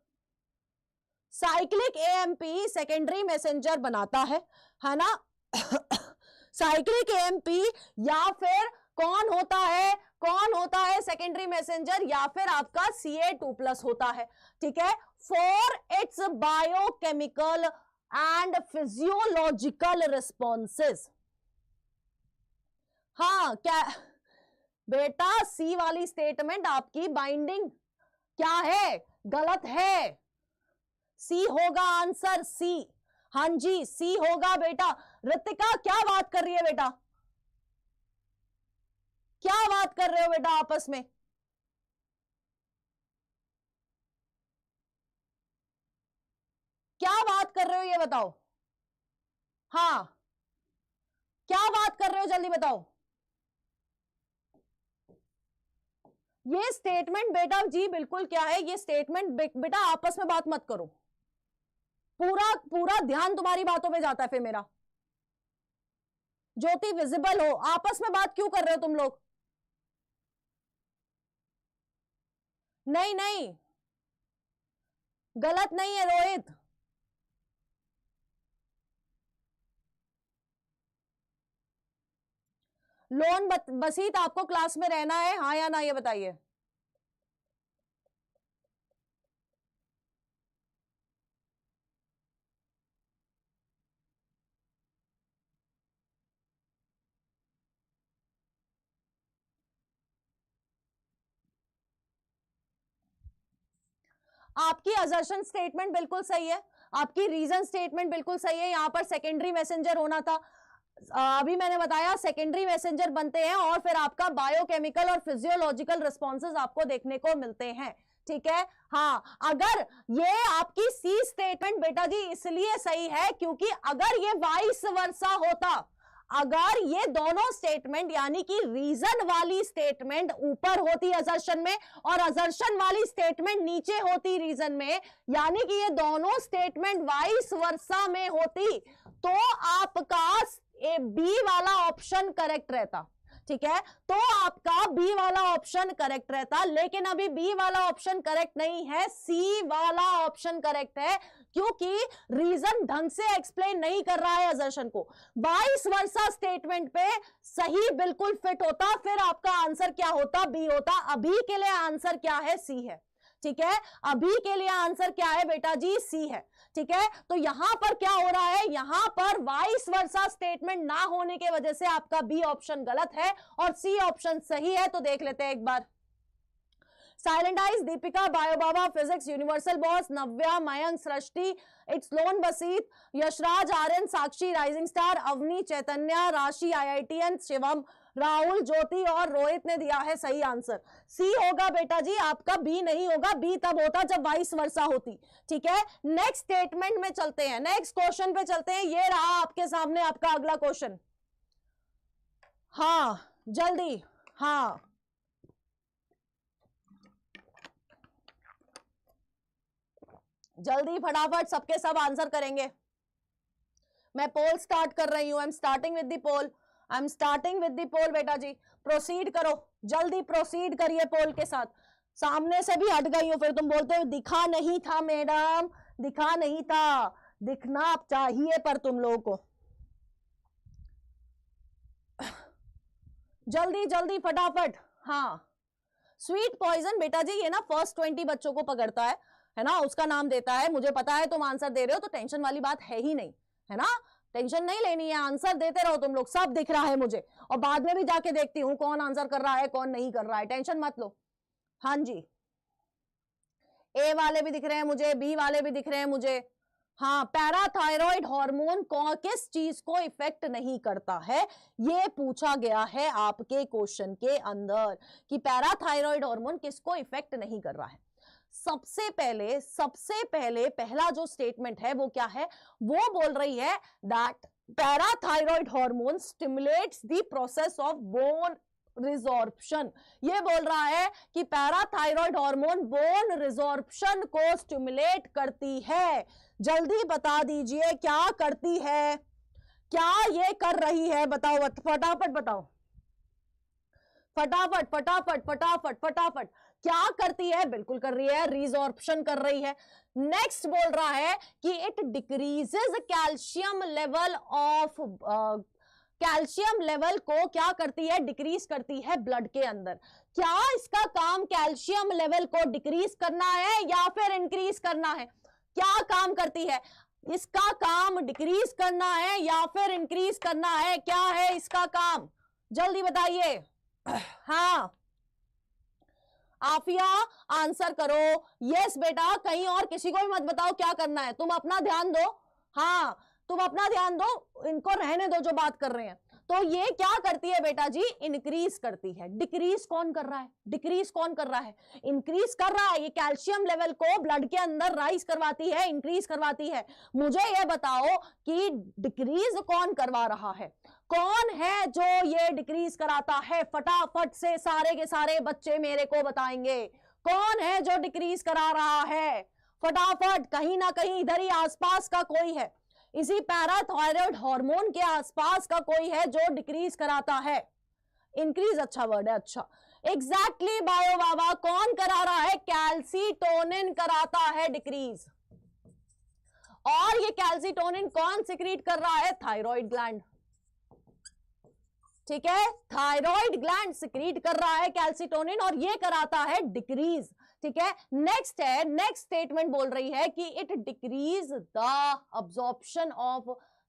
[SPEAKER 1] साइक्लिक AMP सेकेंडरी मैसेंजर बनाता है ना? साइक्लिक AMP या फिर कौन होता है सेकेंडरी मैसेंजर? या फिर आपका Ca2+ होता है। ठीक है, for its biochemical and physiological responses. हाँ, क्या बेटा सी वाली स्टेटमेंट आपकी बाइंडिंग क्या है? गलत है। सी होगा आंसर, सी। हाँ जी, सी होगा बेटा। ऋतिका क्या बात कर रही है बेटा? क्या बात कर रहे हो बेटा आपस में? क्या बात कर रहे हो ये बताओ। हाँ, क्या बात कर रहे हो जल्दी बताओ। ये स्टेटमेंट बेटा जी बिल्कुल क्या है? ये स्टेटमेंट बेटा आपस में बात मत करो। पूरा पूरा ध्यान तुम्हारी बातों में जाता है फिर मेरा। ज्योति विजिबल हो, आपस में बात क्यों कर रहे हो तुम लोग? नहीं नहीं, गलत नहीं है रोहित। लोन बसीत आपको क्लास में रहना है, हाँ या ना ये बताइए। आपकी असर्शन स्टेटमेंट बिल्कुल सही है, आपकी रीजन स्टेटमेंट बिल्कुल सही है। यहां पर सेकेंडरी मैसेंजर होना था। अभी मैंने बताया सेकेंडरी मैसेंजर बनते हैं और फिर आपका बायोकेमिकल और फिजियोलॉजिकल रिस्पॉन्सेज आपको देखने को मिलते हैं। ठीक है, हाँ। अगर ये आपकी सी स्टेटमेंट बेटा जी इसलिए सही है क्योंकि अगर ये वाइस वर्सा होता, अगर ये दोनों स्टेटमेंट यानी कि रीजन वाली स्टेटमेंट ऊपर होती असर्शन में और असर्शन वाली स्टेटमेंट नीचे होती रीजन में, यानी कि ये दोनों स्टेटमेंट वाइस वर्सा में होती, तो आपका बी वाला ऑप्शन करेक्ट रहता। ठीक है, तो आपका बी वाला ऑप्शन करेक्ट रहता, लेकिन अभी बी वाला ऑप्शन करेक्ट नहीं है, सी वाला ऑप्शन करेक्ट है, क्योंकि रीजन ढंग से एक्सप्लेन नहीं कर रहा है असर्शन को। वाइस वर्सा स्टेटमेंट पे सही बिल्कुल फिट होता, फिर आपका आंसर क्या होता, बी होता। अभी के लिए आंसर क्या है, सी है। ठीक है, अभी के लिए आंसर क्या है बेटा जी, सी है। ठीक है, तो यहां पर क्या हो रहा है, यहां पर वाइस वर्सा स्टेटमेंट ना होने की वजह से आपका बी ऑप्शन गलत है और सी ऑप्शन सही है। तो देख लेते हैं एक बार। Silent eyes, Deepika, bio baba, physics, universal boss, Navya, Mayank, Srishti, it's loan Basit, Yashraj, Aryan, Sakshi, rising star, Avni, Chaitanya, Rashi, IITN, Shivam, Rahul, ज्योति और रोहित ने दिया है सही आंसर। सी होगा बेटा जी, आपका बी नहीं होगा। बी तब होता जब वाइस वर्सा होती। ठीक है, नेक्स्ट स्टेटमेंट में चलते हैं, नेक्स्ट क्वेश्चन पे चलते हैं। ये रहा आपके सामने आपका अगला क्वेश्चन। हाँ जल्दी, हाँ जल्दी फटाफट सबके सब आंसर करेंगे। मैं पोल स्टार्ट कर रही हूं। I am starting with the poll, I am starting with the poll. बेटा जी प्रोसीड करो, जल्दी प्रोसीड करिए पोल के साथ। सामने से भी हट गई हो, फिर तुम बोलते हो दिखा नहीं था मैडम, दिखा नहीं था। दिखना चाहिए पर तुम लोगों को। जल्दी जल्दी फटाफट। हाँ, स्वीट पॉइजन बेटा जी ये ना फर्स्ट 20 बच्चों को पकड़ता है ना, उसका नाम देता है। मुझे पता है तुम आंसर दे रहे हो, तो टेंशन वाली बात है ही नहीं, है ना। टेंशन नहीं लेनी है, आंसर देते रहो तुम लोग, सब दिख रहा है मुझे। और बाद में भी जाके देखती हूं कौन आंसर कर रहा है कौन नहीं कर रहा है, टेंशन मत लो। हाँ जी, ए वाले भी दिख रहे हैं मुझे, बी वाले भी दिख रहे हैं मुझे। हाँ, पैराथायरॉइड हार्मोन किस चीज को इफेक्ट नहीं करता है, ये पूछा गया है आपके क्वेश्चन के अंदर कि पैराथायरॉइड हार्मोन किसको इफेक्ट नहीं कर रहा है। सबसे पहले पहला जो स्टेटमेंट है वो क्या है, वो बोल रही है that parathyroid hormone stimulates the process of bone resorption. ये बोल रहा है कि पैराथायरॉइड हार्मोन बोन रिजॉर्प्शन को स्टिमुलेट करती है। जल्दी बता दीजिए क्या करती है, क्या ये कर रही है, बताओ फटाफट बताओ, फटाफट फटाफट फटाफट फटाफट। क्या करती है, बिल्कुल कर रही है, रिजॉर्प्शन कर रही है। नेक्स्ट बोल रहा है कि it decreases calcium level of, calcium level को क्या करती है, डिक्रीज करती है ब्लड के अंदर। क्या इसका काम कैल्शियम लेवल को डिक्रीज करना है या फिर इंक्रीज करना है, क्या काम करती है, इसका काम डिक्रीज करना है या फिर इंक्रीज करना है, क्या है इसका काम, जल्दी बताइए। हाँ आफिया आंसर करो, यस बेटा, कहीं और किसी को भी मत बताओ क्या करना है, तुम अपना ध्यान दो। हाँ तुम अपना ध्यान दो, इनको रहने दो जो बात कर रहे हैं। तो ये क्या करती है बेटा जी, इंक्रीज करती है। डिक्रीज कौन कर रहा है, डिक्रीज कौन कर रहा है, इंक्रीज कर रहा है। ये कैल्शियम लेवल को ब्लड के अंदर राइज करवाती है, इंक्रीज करवाती है। मुझे ये बताओ कि डिक्रीज कौन करवा रहा है, कौन है जो ये डिक्रीज कराता है, फटाफट से सारे के सारे बच्चे मेरे को बताएंगे कौन है जो डिक्रीज करा रहा है। फटाफट, कहीं ना कहीं इधर ही आसपास का कोई है, इसी पैराथायरॉइड हार्मोन के आसपास का कोई है जो डिक्रीज कराता है। इंक्रीज अच्छा वर्ड है, अच्छा एग्जैक्टली बायो बाबा, कौन करा रहा है, कैल्सीटोनिन कराता है डिक्रीज। और ये कैल्सीटोनिन कौन सिक्रीट कर रहा है, थायराइड ग्लैंड। ठीक है, थायराइड ग्लैंड सिक्रीट कर रहा है कैल्सीटोनिन और ये कराता है डिक्रीज। ठीक है, नेक्स्ट है, नेक्स्ट स्टेटमेंट बोल रही है कि it decrease the absorption of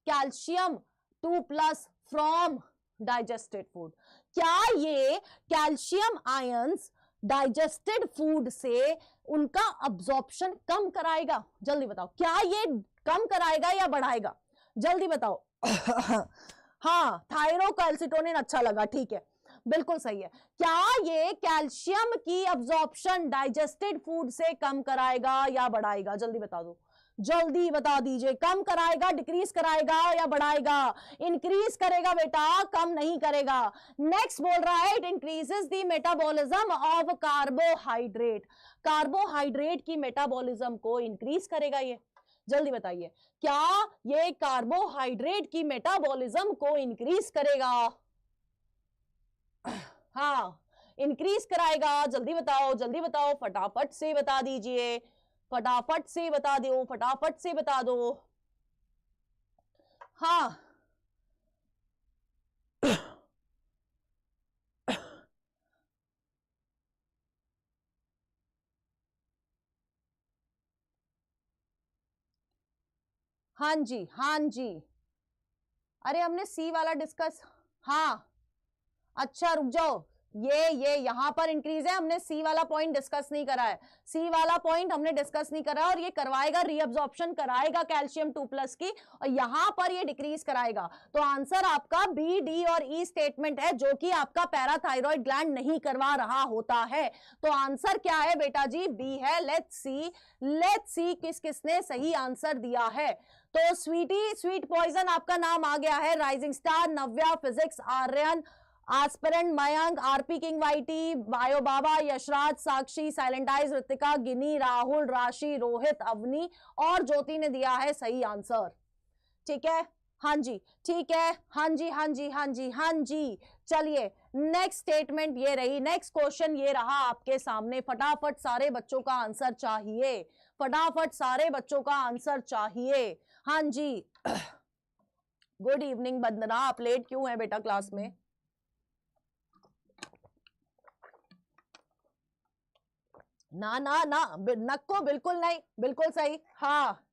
[SPEAKER 1] calcium 2+ from digested food. क्या ये कैल्शियम आयंस डाइजेस्टेड फूड से उनका अब्जॉर्प्शन कम कराएगा, जल्दी बताओ, क्या ये कम कराएगा या बढ़ाएगा, जल्दी बताओ। हाँ थायरोकैल्सिटोनिन अच्छा लगा, ठीक है बिल्कुल सही है। क्या ये कैल्शियम की अब्जॉर्प्शन डाइजेस्टेड फूड से कम कराएगा या बढ़ाएगा, जल्दी बता दो, जल्दी बता दीजिए, कम कराएगा, डिक्रीज कराएगा या बढ़ाएगा? इंक्रीज करेगा बेटा, कम नहीं करेगा। नेक्स्ट बोल रहा है it increases the metabolism of carbohydrate. Carbohydrate की मेटाबॉलिज्म को इंक्रीज करेगा ये। जल्दी बताइए, क्या ये कार्बोहाइड्रेट की मेटाबॉलिज्म को इंक्रीज करेगा? हाँ, इंक्रीज कराएगा। जल्दी बताओ, फटाफट से बता दीजिए, फटाफट से बता दो, फटाफट से बता दो। हाँ, हाँ जी, हाँ जी। अरे हमने सी वाला डिस्कस, हाँ अच्छा रुक जाओ, ये यहां पर इंक्रीज है, हमने सी वाला पॉइंट डिस्कस नहीं करा है। सी वाला पॉइंट हमने डिस्कस नहीं करा, और ये करवाएगा, रीअब्जॉर्प्शन कराएगा कैल्शियम 2+ की, और यहां पर ये डिक्रीज कराएगा। तो आंसर आपका बी, डी और ई स्टेटमेंट है, जो कि आपका पैराथायरॉइड ग्लैंड नहीं करवा रहा होता है। तो आंसर क्या है बेटा जी? बी है। लेट्स सी किस किसने सही आंसर दिया है। तो स्वीट पॉइजन आपका नाम आ गया है, rising star, Navya, physics, Aryan, aspirant, Mayank, RP king YT, bio baba, Yashraj, Sakshi, silent eyes, Ritika, Gini, Rahul, Rashi, Rohit, Avani और ज्योति ने दिया है सही आंसर। ठीक है, हाँ जी, ठीक है, हाँ जी, हाँ जी, हाँ जी, हाँ जी। चलिए नेक्स्ट स्टेटमेंट ये रही, नेक्स्ट क्वेश्चन ये रहा आपके सामने। फटाफट सारे बच्चों का आंसर चाहिए, फटाफट सारे बच्चों का आंसर चाहिए। हाँ जी, गुड इवनिंग वंदना, आप लेट क्यों है बेटा क्लास में? ना ना ना, नक्को बिल्कुल नहीं, बिल्कुल सही। हाँ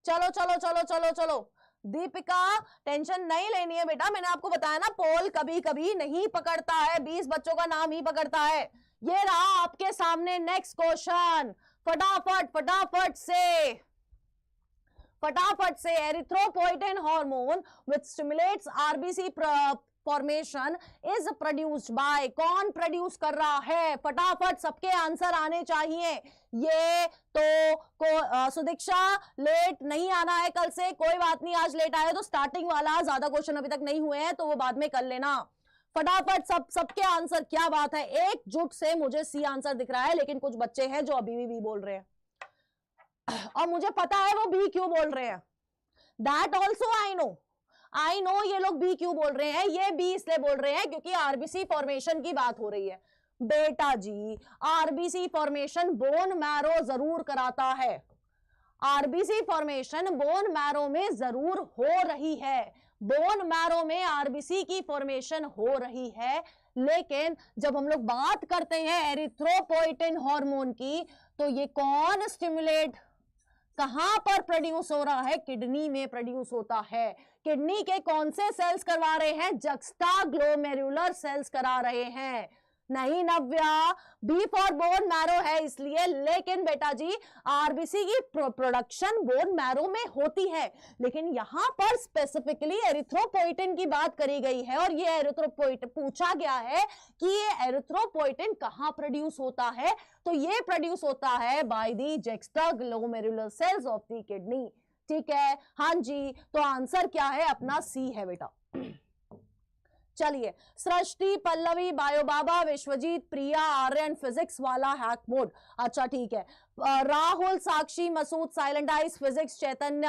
[SPEAKER 1] चलो चलो चलो चलो चलो, दीपिका टेंशन नहीं लेनी है बेटा, मैंने आपको बताया ना, पोल कभी कभी नहीं पकड़ता है, 20 बच्चों का नाम ही पकड़ता है। ये रहा आपके सामने नेक्स्ट क्वेश्चन, फटाफट से erythropoietin hormone which stimulates RBC formation is produced by, कौन प्रोड्यूस कर रहा है? फटाफट सबके आंसर आने चाहिए। ये तो सुदीक्षा लेट नहीं आना है कल से, कोई बात नहीं, आज लेट आए तो स्टार्टिंग वाला, ज्यादा क्वेश्चन अभी तक नहीं हुए हैं तो वो बाद में कर लेना। फटाफट सबके आंसर, क्या बात है, एकजुट से मुझे सी आंसर दिख रहा है, लेकिन कुछ बच्चे हैं जो अभी भी बी बोल रहे हैं, और मुझे पता है वो बी क्यों बोल रहे हैं। दैट ऑल्सो आई नो ये लोग बी क्यों बोल रहे हैं। ये बी इसलिए बोल रहे हैं क्योंकि आरबीसी फॉर्मेशन की बात हो रही है। बेटा जी, आरबीसी फॉर्मेशन बोन मैरो जरूर कराता है, आरबीसी फॉर्मेशन बोन मैरो में जरूर हो रही है, बोन मैरो में आरबीसी की फॉर्मेशन हो रही है। लेकिन जब हम लोग बात करते हैं एरिथ्रोपोइटिन हार्मोन की, तो ये कौन स्टिमुलेट, कहां पर प्रोड्यूस हो रहा है? किडनी में प्रोड्यूस होता है। किडनी के कौन से सेल्स करवा रहे हैं? जक्स्टाग्लोमेरुलर सेल्स करा रहे हैं। नहीं नव्या, बी फॉर बोन मैरो है इसलिए, लेकिन बेटा जी आरबीसी की प्रोडक्शन बोन मैरो में होती है, लेकिन यहां पर स्पेसिफिकली एरिथ्रोपोइटिन की बात करी गई है, और ये एरिथ्रोपोइटिन पूछा गया है कि ये एरिथ्रोपोइटिन कहां प्रोड्यूस होता है, तो ये प्रोड्यूस होता है by the juxtaglomerular cells of the kidney. ठीक है, हाँ जी, तो आंसर क्या है? अपना सी है बेटा। चलिए, सृष्टि, पल्लवी, बायो बाबा, विश्वजीत, प्रिया, आर्यन फिजिक्स वाला हैक मोड, अच्छा ठीक है। राहुल, साक्षी, मसूद, साइलेंट आइस, फिजिक्स, चैतन्य,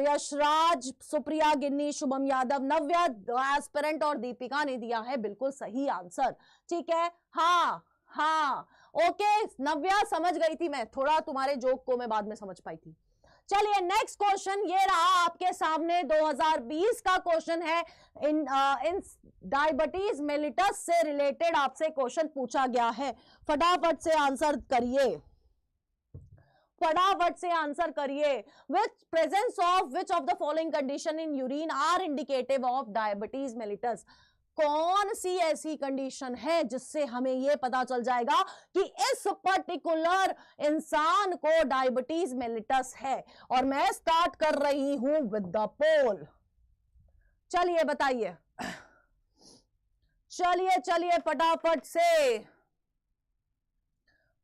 [SPEAKER 1] यशराज, सुप्रिया, गिन्नी, शुभम यादव, नव्या, एस्पिरेंट और दीपिका ने दिया है बिल्कुल सही आंसर। ठीक है, हाँ हाँ ओके नव्या, समझ गई थी मैं, थोड़ा तुम्हारे जोक को मैं बाद में समझ पाई थी। चलिए नेक्स्ट क्वेश्चन ये रहा आपके सामने, 2020 का क्वेश्चन है। इन डायबिटीज मेलिटस से रिलेटेड आपसे क्वेश्चन पूछा गया है, फटाफट से आंसर करिए, फटाफट से आंसर करिए। Which presence of which of the following condition in urine are indicative of diabetes mellitus, कौन सी ऐसी कंडीशन है जिससे हमें यह पता चल जाएगा कि इस पर्टिकुलर इंसान को डायबिटीज मेलिटस है। और मैं स्टार्ट कर रही हूं विद द पोल। चलिए बताइए, चलिए चलिए फटाफट से,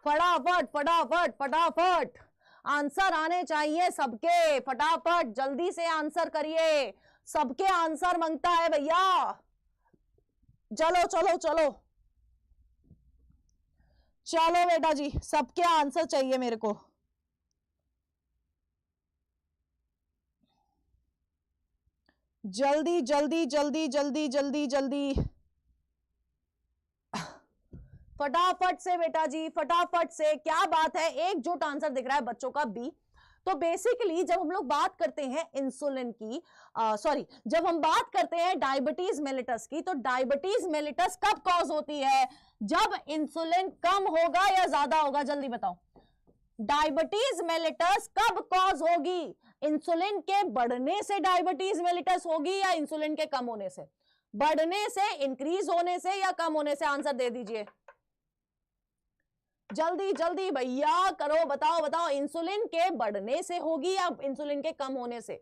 [SPEAKER 1] फटाफट फटाफट फटाफट आंसर आने चाहिए सबके, फटाफट जल्दी से आंसर करिए, सबके आंसर मांगता है भैया। चलो चलो चलो चलो बेटा जी, सबके आंसर चाहिए मेरे को। जल्दी जल्दी जल्दी जल्दी जल्दी जल्दी फटाफट से बेटा जी, फटाफट से। क्या बात है, एकजुट आंसर दिख रहा है बच्चों का बी। तो बेसिकली जब हम लोग बात करते हैं इंसुलिन की, सॉरी, जब हम बात करते हैं डायबिटीज मेलिटस की, तो डायबिटीज मेलिटस कब कॉज होती है? जब इंसुलिन कम होगा या ज्यादा होगा, जल्दी बताओ। डायबिटीज मेलिटस कब कॉज होगी? इंसुलिन के बढ़ने से डायबिटीज मेलिटस होगी या इंसुलिन के कम होने से? बढ़ने से, इंक्रीज होने से या कम होने से? आंसर दे दीजिए जल्दी जल्दी भैया, करो, बताओ बताओ। इंसुलिन के बढ़ने से होगी या इंसुलिन के कम होने से?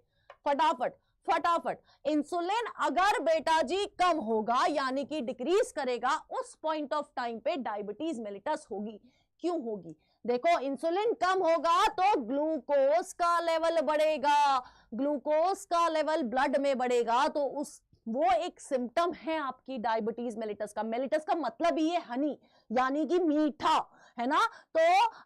[SPEAKER 1] फटाफट फटाफट। इंसुलिन अगर बेटा जी कम होगा यानी कि डिक्रीज करेगा, उस पॉइंट ऑफ टाइम पे डायबिटीज मेलिटस होगी। क्यों होगी? देखो, इंसुलिन कम होगा तो ग्लूकोज का लेवल बढ़ेगा, ग्लूकोज का लेवल ब्लड में बढ़ेगा, तो वो एक सिम्टम है आपकी डायबिटीज मेलिटस का। मेलिटस का मतलब ही है हनी, यानी कि मीठा, है ना? तो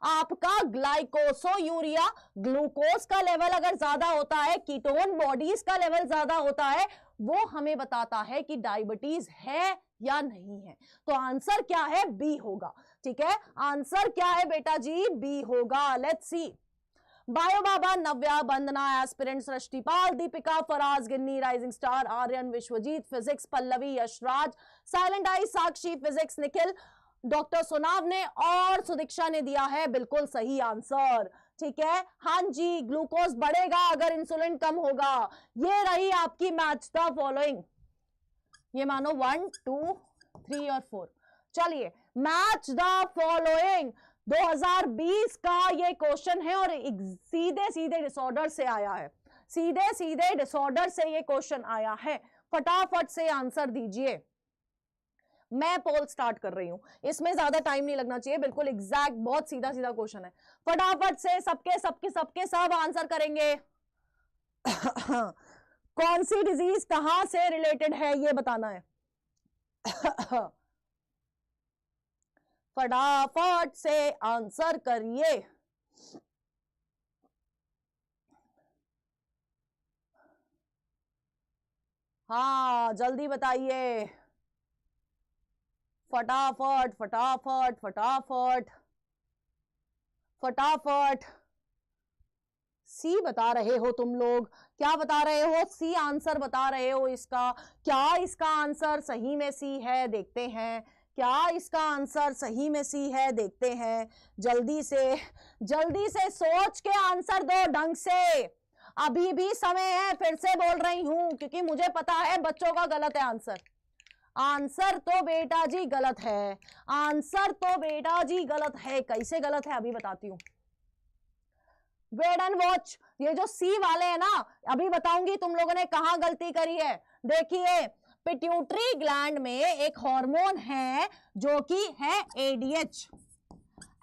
[SPEAKER 1] आपका ग्लाइकोसोयूरिया, ग्लूकोज का लेवल अगर ज्यादा होता है, कीटोन बॉडीज का लेवल ज्यादा होता है, वो हमें बताता है कि डायबिटीज है या नहीं है। तो आंसर क्या है? बी होगा। ठीक है, आंसर क्या है बेटा जी? बी होगा। Let's see. Bio Baba, Navya, Vandana, aspirant, Srishtipal, Deepika, Faraz, Ginni, rising star, Aryan, Vishwajeet physics, Pallavi, Yashraj, silent eye, Sakshi physics, Nikhil, doctor Sonam ने और सुदीक्षा ने दिया है बिल्कुल सही आंसर। ठीक है, हाँ जी, ग्लूकोज बढ़ेगा अगर इंसुलिन कम होगा। ये रही आपकी मैच द फॉलोइंग। ये मानो 1 2 3 और 4। चलिए, मैच द फॉलोइंग 2020 का ये क्वेश्चन है और सीधे सीधे डिसऑर्डर से आया है, सीधे सीधे डिसऑर्डर से ये क्वेश्चन आया है। फटाफट से आंसर दीजिए। मैं पोल स्टार्ट कर रही हूं, इसमें ज्यादा टाइम नहीं लगना चाहिए, बिल्कुल एग्जैक्ट, बहुत सीधा सीधा क्वेश्चन है। फटाफट से सबके सबके सबके सब आंसर करेंगे। कौन सी डिजीज कहां से रिलेटेड है ये बताना है। फटाफट से आंसर करिए। हाँ, जल्दी बताइए, फटाफट फटाफट फटाफट फटाफट। सी बता रहे हो तुम लोग, क्या बता रहे हो? सी आंसर बता रहे हो इसका। क्या इसका आंसर सही में सी है? देखते हैं, क्या इसका आंसर सही में सी है? देखते हैं। जल्दी से सोच के आंसर दो ढंग से, अभी भी समय है। फिर से बोल रही हूं क्योंकि मुझे पता है बच्चों का गलत है आंसर। आंसर तो बेटा जी गलत है, आंसर तो बेटा जी गलत है। कैसे गलत है अभी बताती हूं। Wait and watch. ये जो सी वाले हैं ना, अभी बताऊंगी तुम लोगों ने कहां गलती करी है। देखिए, पिट्यूटरी ग्लैंड में एक हार्मोन है जो कि है एडीएच,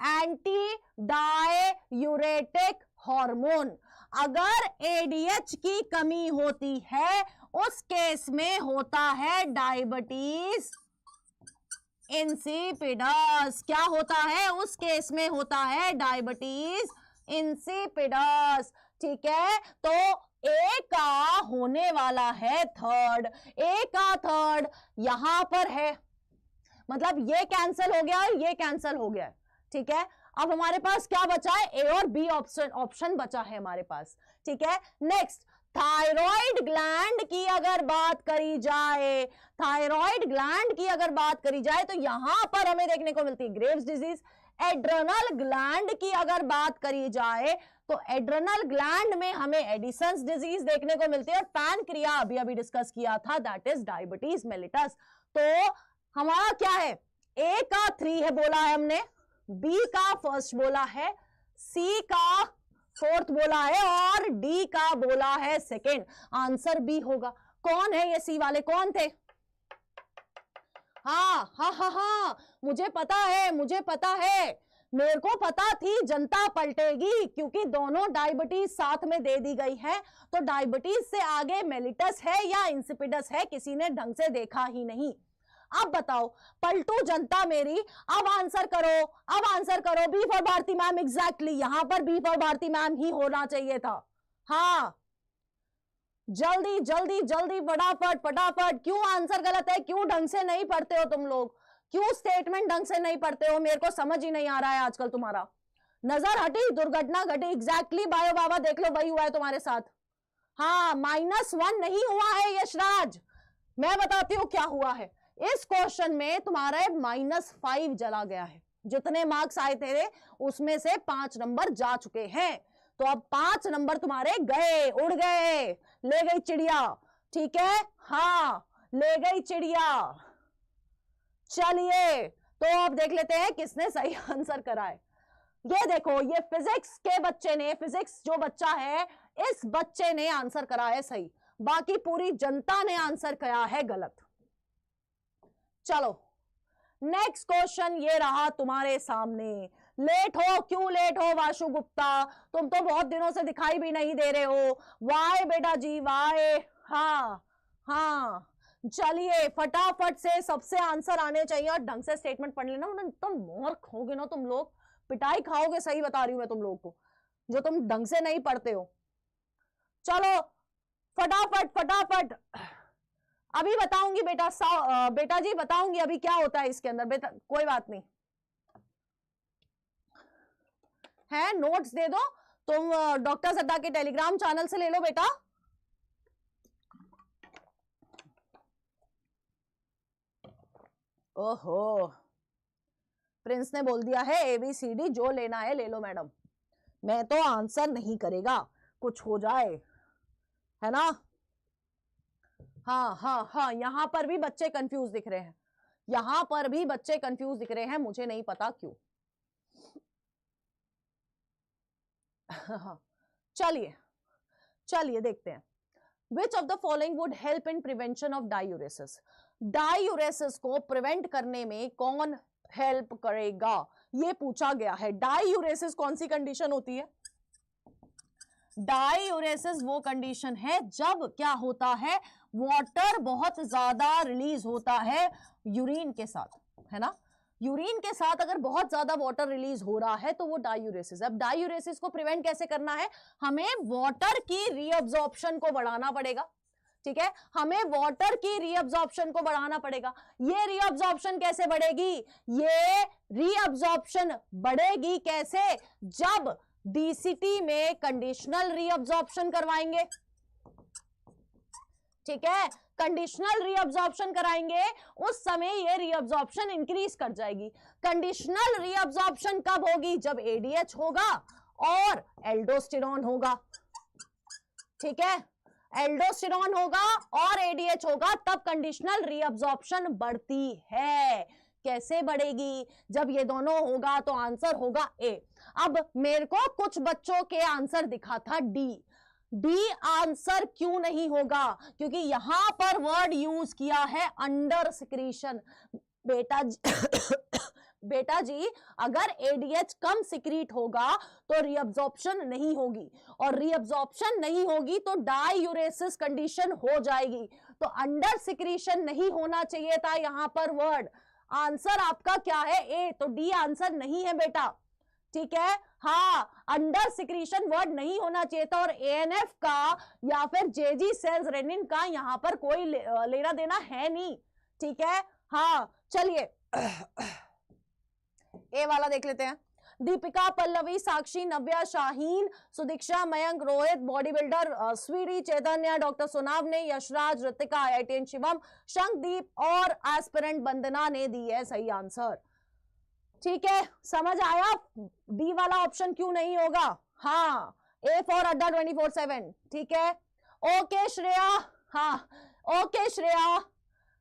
[SPEAKER 1] एंटी डाययूरेटिक हार्मोन। अगर एडीएच की कमी होती है उस केस में होता है डायबिटीज इंसिपिडस। क्या होता है? उस केस में होता है डायबिटीज इंसिपिडस। ठीक है, तो ए का होने वाला है थर्ड, ए का थर्ड यहां पर है, मतलब ये कैंसिल हो गया और ये कैंसिल हो गया। ठीक है, अब हमारे पास क्या बचा है? ए और बी ऑप्शन बचा है हमारे पास। ठीक है, नेक्स्ट, थायराइड ग्लैंड की अगर बात करी जाए, थायराइड ग्लैंड की अगर बात करी जाए तो यहां पर हमें देखने को मिलती है ग्रेव्स डिजीज। एड्रेनल ग्लैंड की अगर बात करी जाए तो एड्रेनल ग्लैंड में हमें एडिसन्स डिजीज देखने को मिलती है। और पैनक्रिया अभी अभी डिस्कस किया था, दैट इज डायबिटीज मेलिटस। तो हमारा क्या है? ए का 3 है बोला है हमने, बी का फर्स्ट बोला है, सी का फोर्थ बोला है और डी का बोला है सेकेंड। आंसर बी होगा। कौन है ये सी वाले? कौन थे? हाँ हाँ हाँ हाँ, मुझे पता है, मुझे पता है, मेरे को पता थी जनता पलटेगी, क्योंकि दोनों डायबिटीज साथ में दे दी गई है। तो डायबिटीज से आगे मेलिटस है या इंसिपिडस है, किसी ने ढंग से देखा ही नहीं। अब बताओ पलटू जनता मेरी, अब आंसर करो, अब आंसर करो। B for Bharti ma'am, exactly यहां पर बी फॉर भारती मैम ही होना चाहिए था। हाँ जल्दी जल्दी जल्दी, फटाफट फटाफट। क्यों आंसर गलत है? क्यों ढंग से नहीं पढ़ते हो तुम लोग? क्यों स्टेटमेंट ढंग से नहीं पढ़ते हो? मेरे को समझ ही नहीं आ रहा है आजकल तुम्हारा। नजर हटी, दुर्घटना घटी, एग्जैक्टली बायो बाबा देख लो वही हुआ है तुम्हारे साथ। हाँ -1 नहीं हुआ है यशराज, मैं बताती हूँ क्या हुआ है। इस क्वेश्चन में तुम्हारा -5 चला गया है। जितने मार्क्स आए थे उसमें से 5 नंबर जा चुके हैं। तो अब 5 नंबर तुम्हारे गए, उड़ गए, ले गई चिड़िया। ठीक है, हाँ ले गई चिड़िया। चलिए तो अब देख लेते हैं किसने सही आंसर करा है। ये देखो, ये फिजिक्स के बच्चे ने, फिजिक्स जो बच्चा है इस बच्चे ने आंसर करा है सही, बाकी पूरी जनता ने आंसर किया है गलत। चलो नेक्स्ट क्वेश्चन ये रहा तुम्हारे सामने। लेट हो, क्यों लेट हो वाशु गुप्ता? तुम तो बहुत दिनों से दिखाई भी नहीं दे रहे हो। वाई बेटा जी वाई। हाँ हाँ चलिए फटाफट से सबसे आंसर आने चाहिए और ढंग से स्टेटमेंट पढ़ लेना, वरना तुम मूर्ख होगे ना, तुम लोग पिटाई खाओगे। सही बता रही हूं मैं तुम लोग को, जो तुम ढंग से नहीं पढ़ते हो। चलो फटाफट फटाफट, अभी बताऊंगी बेटा। बेटा जी बताऊंगी अभी क्या होता है इसके अंदर। बेटा कोई बात नहीं है, नोट्स दे दो तुम, डॉक्टर सड्डा के टेलीग्राम चैनल से ले लो बेटा। ओहो, प्रिंस ने बोल दिया है ABCD जो लेना है ले लो मैडम, मैं तो आंसर नहीं करेगा, कुछ हो जाए, है ना। हाँ हाँ हाँ, यहां पर भी बच्चे कंफ्यूज दिख रहे हैं, यहां पर भी बच्चे कंफ्यूज दिख रहे हैं, मुझे नहीं पता क्यों। चलिए चलिए देखते हैं। Which of the following would help in prevention of diuresis? Diuresis को प्रिवेंट करने में कौन हेल्प करेगा, ये पूछा गया है। डायूरेसिस कौन सी कंडीशन होती है? डायूरेसिस वो कंडीशन है जब क्या होता है, वाटर बहुत ज्यादा रिलीज होता है यूरिन के साथ, है ना। यूरिन के साथ अगर बहुत ज्यादा वाटर रिलीज हो रहा है तो वो डायूरेसिस। अब डायूरेसिस को प्रिवेंट कैसे करना है? हमें वाटर की रीअब्जॉर्प्शन को बढ़ाना पड़ेगा। ठीक है, हमें वाटर की रीअब्जॉर्प्शन को बढ़ाना पड़ेगा। ये रीअब्जॉर्प्शन कैसे बढ़ेगी? ये रीअब्जॉर्प्शन बढ़ेगी कैसे? जब DCT में कंडीशनल रीअब्जॉर्प्शन करवाएंगे। ठीक है, कंडीशनल रीअब्जॉर्प्शन कराएंगे, उस समय ये रीअब्जॉर्प्शन इंक्रीज कर जाएगी। कंडीशनल रीअब्जॉर्प्शन कब होगी? जब ADH होगा और एल्डोस्टेरॉन होगा। ठीक है, एल्डोस्टेरॉन होगा और ADH होगा, तब कंडीशनल रीअब्जॉर्प्शन बढ़ती है। कैसे बढ़ेगी? जब ये दोनों होगा तो आंसर होगा A। अब मेरे को कुछ बच्चों के आंसर दिखा था D आंसर क्यों नहीं होगा? क्योंकि यहां पर वर्ड यूज किया है अंडर सिक्रीशन। बेटा जी अगर ADH कम सिक्रीट होगा तो रीअब्जॉर्प्शन नहीं होगी, और रीअब्जॉर्प्शन नहीं होगी तो डायूरेसिस कंडीशन हो जाएगी। तो अंडर सिक्रीशन नहीं होना चाहिए था यहां पर वर्ड। आंसर आपका क्या है? A। तो D आंसर नहीं है बेटा। ठीक है, हाँ अंडर सिक्रीशन वर्ड नहीं होना चाहिए था, और ANF का या फिर JG सेल्स रेनिन का यहां पर कोई लेना देना है नहीं। ठीक है, हाँ चलिए ए वाला देख लेते हैं। दीपिका, पल्लवी, साक्षी, नव्या, शाहीन, सुदीक्षा, मयंक, रोहित, बॉडी बिल्डर, स्वीटी, चैतन्य, डॉक्टर सोनावने, यशराज, ऋतिका, IITN शिवम, शंखदीप और एस्पिरेंट वंदना ने दी है सही आंसर। ठीक है, समझ आया डी वाला ऑप्शन क्यों नहीं होगा। हाँ, A फॉर अड्डा 24/7। ठीक है, ओके श्रेया, हाँ ओके श्रेया,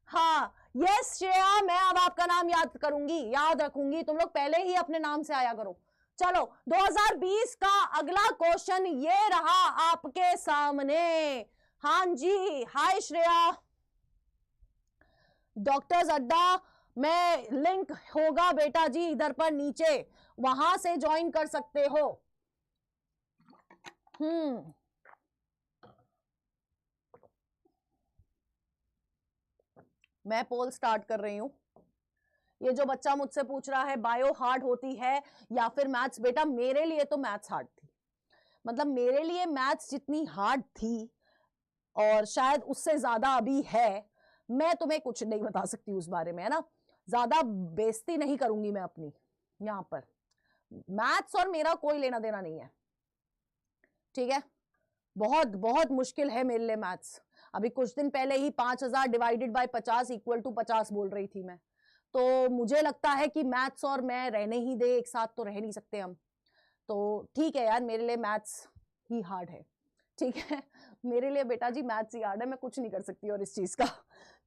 [SPEAKER 1] हाँ यस श्रेया, मैं अब आपका नाम याद करूंगी, याद रखूंगी, तुम लोग पहले ही अपने नाम से आया करो। चलो 2020 का अगला क्वेश्चन ये रहा आपके सामने। हाँ जी, हाय श्रेया। डॉक्टर्स अड्डा में लिंक होगा बेटा जी इधर पर नीचे, वहां से ज्वाइन कर सकते हो। मैं पोल स्टार्ट कर रही हूं। ये जो बच्चा मुझसे पूछ रहा है बायो हार्ड होती है या फिर मैथ्स, बेटा मेरे लिए तो मैथ्स हार्ड थी, मतलब मेरे लिए मैथ्स जितनी हार्ड थी और शायद उससे ज्यादा अभी है, मैं तुम्हें कुछ नहीं बता सकती उस बारे में, है ना। ज्यादा बेइज्जती नहीं करूंगी मैं अपनी यहां पर। मैथ्स और मेरा कोई लेना देना नहीं है, ठीक है। बहुत बहुत मुश्किल है मेरे लिए मैथ्स। अभी कुछ दिन पहले ही 5000 डिवाइडेड बाय 50 इक्वल टू 50 बोल रही थी मैं, तो मुझे लगता है कि मैथ्स और मैं रहने ही दे, एक साथ तो रह नहीं सकते हम। तो ठीक है यार, मेरे लिए मैथ्स ही हार्ड है, ठीक है। मेरे लिए बेटा जी मैथ्स ही हार्ड है, मैं कुछ नहीं कर सकती और इस चीज का।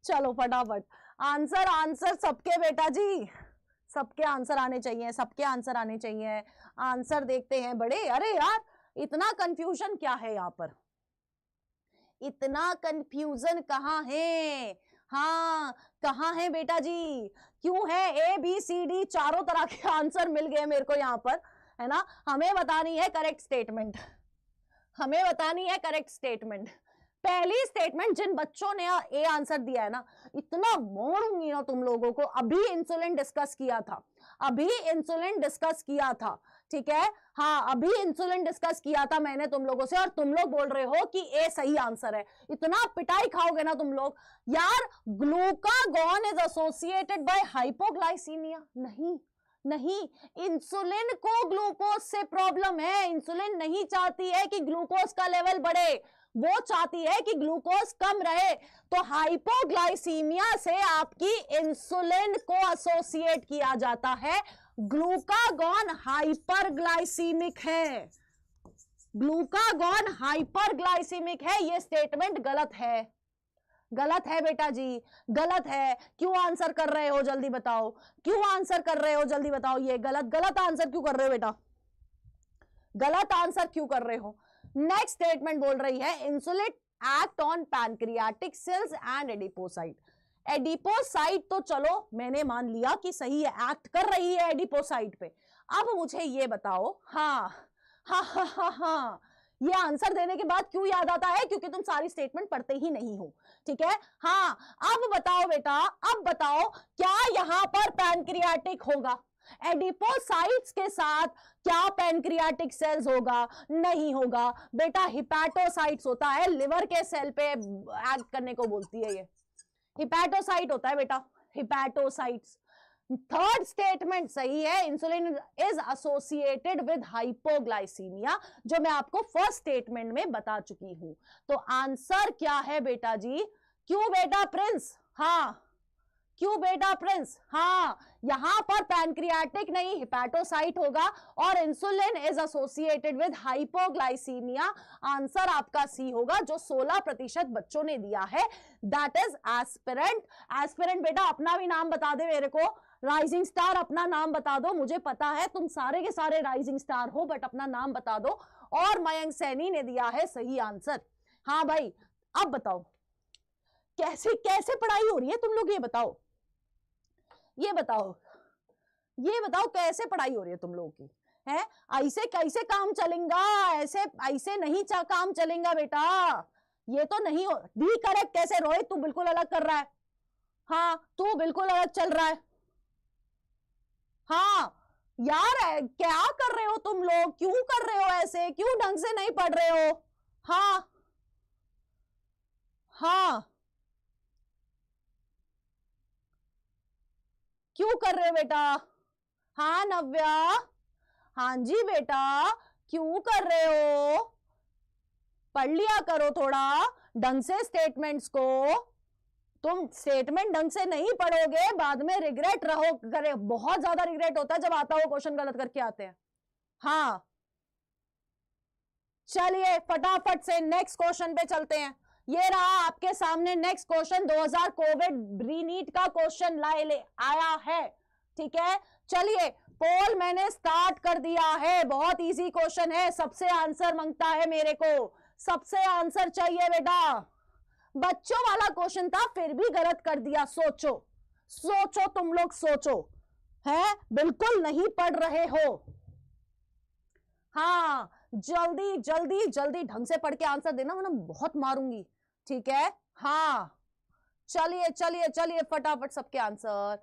[SPEAKER 1] चलो फटाफट आंसर, आंसर सबके बेटा जी, सबके आंसर आने चाहिए, सबके आंसर आने चाहिए। आंसर देखते हैं बड़े। अरे यार इतना कंफ्यूजन क्या है यहाँ पर, इतना कंफ्यूजन कहाँ है? हाँ कहाँ है बेटा जी, क्यों है? ए बी सी डी चारों तरह के आंसर मिल गए मेरे को यहाँ पर, है ना। हमें बतानी है करेक्ट स्टेटमेंट, हमें बतानी है करेक्ट स्टेटमेंट। पहली स्टेटमेंट, जिन बच्चों ने ए आंसर दिया है ना, इतना मोड़ूंगी ना तुम लोगों को। अभी इंसुलिन डिस्कस किया था, अभी इंसुलिन डिस्कस किया था, ठीक है। हाँ अभी इंसुलिन डिस्कस किया था मैंने तुम लोगों से, और तुम लोग बोल रहे हो कि ए सही आंसर है। इतना पिटाई खाओगे ना तुम लोग यार। Glucagon is associated by hypoglycemia, नहीं नहीं, इंसुलिन को ग्लूकोज से प्रॉब्लम है। इंसुलिन नहीं चाहती है कि ग्लूकोज का लेवल बढ़े, वो चाहती है कि ग्लूकोज कम रहे। तो हाइपोग्लाइसीमिया से आपकी इंसुलिन को एसोसिएट किया जाता है। ग्लूकागॉन हाइपरग्लाइसीमिक है, ग्लूकागॉन हाइपरग्लाइसीमिक है। ये स्टेटमेंट गलत है, गलत है बेटा जी, गलत है। क्यों आंसर कर रहे हो जल्दी बताओ, क्यों आंसर कर रहे हो जल्दी बताओ। ये गलत, गलत आंसर क्यों कर रहे हो बेटा, गलत आंसर क्यों कर रहे हो। नेक्स्ट स्टेटमेंट बोल रही है insulin act on pancreatic cells and adipocyte. Adipocyte तो चलो मैंने मान लिया कि सही है, एक्ट कर रही है एडिपोसाइट पे। अब मुझे ये बताओ, हाँ हाँ हाँ हाँ हाँ, ये आंसर देने के बाद क्यों याद आता है, क्योंकि तुम सारी स्टेटमेंट पढ़ते ही नहीं हो, ठीक है। हाँ अब बताओ बेटा, अब बताओ क्या यहां पर पैनक्रियाटिक होगा? एडिपोसाइट्स के साथ क्या पैनक्रियाटिक सेल्स होगा? नहीं होगा बेटा, हिपैटोसाइट्स होता है, लिवर के सेल पे एक्ट करने को बोलती है ये, हिपैटोसाइट होता है बेटा, हिपैटोसाइट्स। थर्ड स्टेटमेंट सही है, insulin is associated with hypoglycaemia, जो मैं आपको फर्स्ट स्टेटमेंट में बता चुकी हूं। तो आंसर क्या है बेटा जी? क्यों बेटा प्रिंस? हाँ क्यों बेटा प्रिंस? हाँ यहां पर पैनक्रियाटिक नहीं हिपैटोसाइट होगा, और insulin is associated with hypoglycaemia. Answer आपका सी होगा, जो 16% बच्चों ने दिया है, दैट इज एस्पिरेंट। एस्पिरेंट बेटा अपना भी नाम बता दे मेरे को, राइजिंग स्टार अपना नाम बता दो। मुझे पता है तुम सारे के सारे राइजिंग स्टार हो, बट अपना नाम बता दो। और मयंक सैनी ने दिया है सही आंसर। हाँ भाई अब बताओ कैसे कैसे पढ़ाई हो रही है तुम लोग, ये बताओ, ये बताओ, ये बताओ कैसे पढ़ाई हो रही है तुम लोगों की, है? ऐसे कैसे काम चलेगा? ऐसे ऐसे नहीं काम चलेगा बेटा, ये तो नहीं हो। डी करेक्ट कैसे? रोहित तू बिल्कुल अलग कर रहा है, हाँ तू बिल्कुल अलग चल रहा है। हाँ यार क्या कर रहे हो तुम लोग, क्यों कर रहे हो ऐसे, क्यों ढंग से नहीं पढ़ रहे हो? हाँ हाँ क्यों कर रहे हो बेटा? हाँ नव्या, हाँ जी बेटा क्यों कर रहे हो? पढ़ लिया करो थोड़ा ढंग से स्टेटमेंट्स को। तुम स्टेटमेंट ढंग से नहीं पढ़ोगे बाद में रिग्रेट रहो करे, बहुत ज्यादा रिग्रेट होता है जब आता हो क्वेश्चन गलत करके आते हैं। हाँ चलिए फटाफट से नेक्स्ट क्वेश्चन पे चलते हैं। ये रहा आपके सामने नेक्स्ट क्वेश्चन, 2000 कोविड रीनीट का क्वेश्चन ले आया है, ठीक है। चलिए पोल मैंने स्टार्ट कर दिया है, बहुत इजी क्वेश्चन है, सबसे आंसर मांगता है मेरे को, सबसे आंसर चाहिए बेटा। बच्चों वाला क्वेश्चन था फिर भी गलत कर दिया, सोचो सोचो तुम लोग सोचो, है, बिल्कुल नहीं पढ़ रहे हो। हाँ, जल्दी जल्दी जल्दी ढंग से पढ़ के आंसर देना वरना बहुत मारूंगी, ठीक है। हाँ चलिए चलिए चलिए फटाफट सबके आंसर।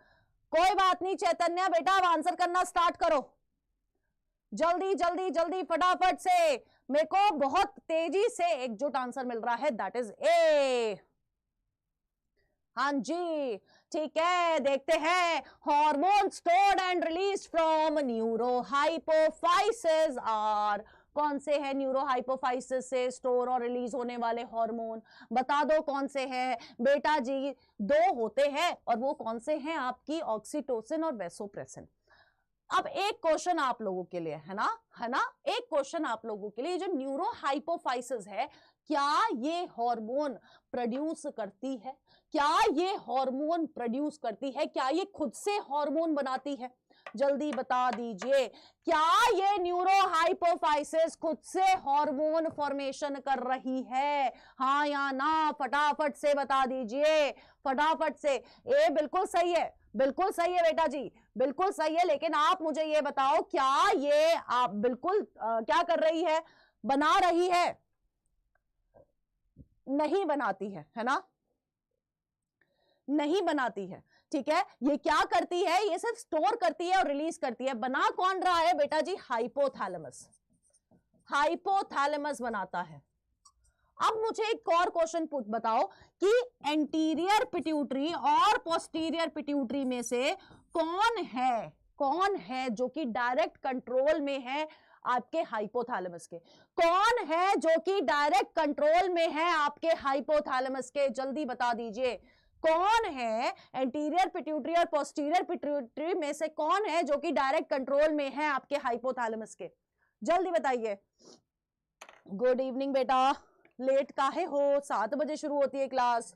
[SPEAKER 1] कोई बात नहीं चैतन्या बेटा, अब आंसर करना स्टार्ट करो, जल्दी जल्दी जल्दी फटाफट से। मेरे को बहुत तेजी से एकजुट आंसर मिल रहा है, दैट इज ए। हाँ जी ठीक है, देखते हैं। Hormone stored and released from neurohypophysis are, कौन से हैं न्यूरोहाइपोफाइसिस से स्टोर और रिलीज होने वाले हार्मोन, बता दो कौन से हैं बेटा जी। दो होते हैं और वो कौन से हैं आपकी, ऑक्सीटोसिन और वेसोप्रेसिन। अब एक क्वेश्चन आप लोगों के लिए है ना, एक क्वेश्चन आप लोगों के लिए, जो न्यूरोहाइपोफाइसिस है क्या ये हार्मोन प्रोड्यूस करती है, क्या ये हार्मोन प्रोड्यूस करती है, क्या ये खुद से हार्मोन बनाती है, जल्दी बता दीजिए। क्या ये न्यूरोहाइपोफाइसिस खुद से हार्मोन फॉर्मेशन कर रही है, हाँ या ना, फटाफट से बता दीजिए, फटाफट से। ए बिल्कुल सही है, बिल्कुल सही है बेटा जी, बिल्कुल सही है। लेकिन आप मुझे ये बताओ क्या ये आप बिल्कुल क्या कर रही है, बना रही है, नहीं बनाती है ना, नहीं बनाती है, ठीक है। ये क्या करती है, ये सिर्फ स्टोर करती है और रिलीज करती है। बना कौन रहा है बेटा जी, हाइपोथैलेमस, हाइपोथैलेमस बनाता है। अब मुझे एक और क्वेश्चन बताओ कि एंटीरियर पिट्यूटरी और पोस्टीरियर पिट्यूटरी में से कौन है जो कि डायरेक्ट कंट्रोल में है आपके हाइपोथैलेमस के, कौन है जो कि डायरेक्ट कंट्रोल में है आपके हाइपोथैलेमस के, जल्दी बता दीजिए कौन है। एंटीरियर पिट्यूटरी और पोस्टीरियर पिट्यूटरी में से कौन है जो कि डायरेक्ट कंट्रोल में है आपके हाइपोथैलेमस के, जल्दी बताइए। गुड इवनिंग बेटा, लेट काहे हो, 7 बजे शुरू होती है क्लास।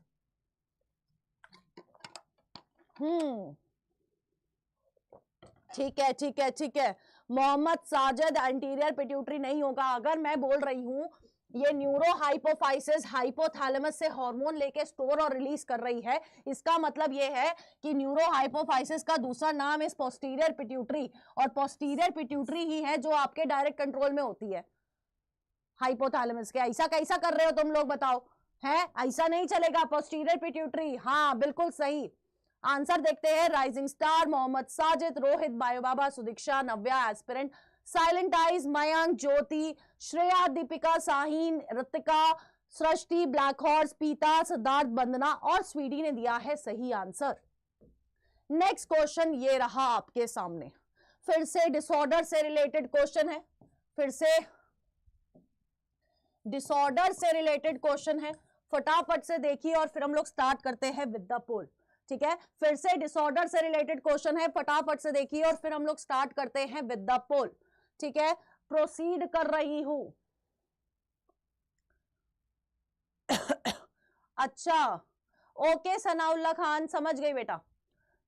[SPEAKER 1] ठीक है ठीक है ठीक है। मोहम्मद साजिद, एंटीरियर पिट्यूटरी नहीं होगा। अगर मैं बोल रही हूं ये न्यूरोहाइपोफाइसिस हाइपोथैलेमस से हार्मोन लेके स्टोर और रिलीज कर रही है, इसका मतलब ये है कि न्यूरोहाइपोफाइसिस का दूसरा नाम इस पोस्टीरियर पिट्यूटरी, और पोस्टीरियर पिट्यूटरी ही है जो आपके डायरेक्ट कंट्रोल में होती है हाइपोथैलेमस के। ऐसा कैसा कर रहे हो तुम लोग बताओ, है ऐसा नहीं चलेगा, पोस्टीरियर पिट्यूटरी। हाँ बिल्कुल सही आंसर। देखते हैं rising star, Mohammed Sajid, Rohit, bio Baba, Sudiksha, Navya aspirant, silent eyes, Mayank, Jyoti, Shreya, Deepika, Shaheen, Ritika, Srishti, black horse, Pita, Siddharth, वंदना और स्वीटी ने दिया है सही आंसर। नेक्स्ट क्वेश्चन ये रहा आपके सामने, फिर से डिसऑर्डर से रिलेटेड क्वेश्चन है, फिर से डिसऑर्डर से रिलेटेड क्वेश्चन है, फटाफट से देखिए और फिर हम लोग स्टार्ट करते हैं विद द पोल, ठीक है। फिर से डिसऑर्डर से रिलेटेड क्वेश्चन है, फटाफट से देखिए और फिर हम लोग स्टार्ट करते हैं विद द पोल, ठीक है। प्रोसीड कर रही हूं। अच्छा ओके सनाउल्ला खान, समझ गई बेटा,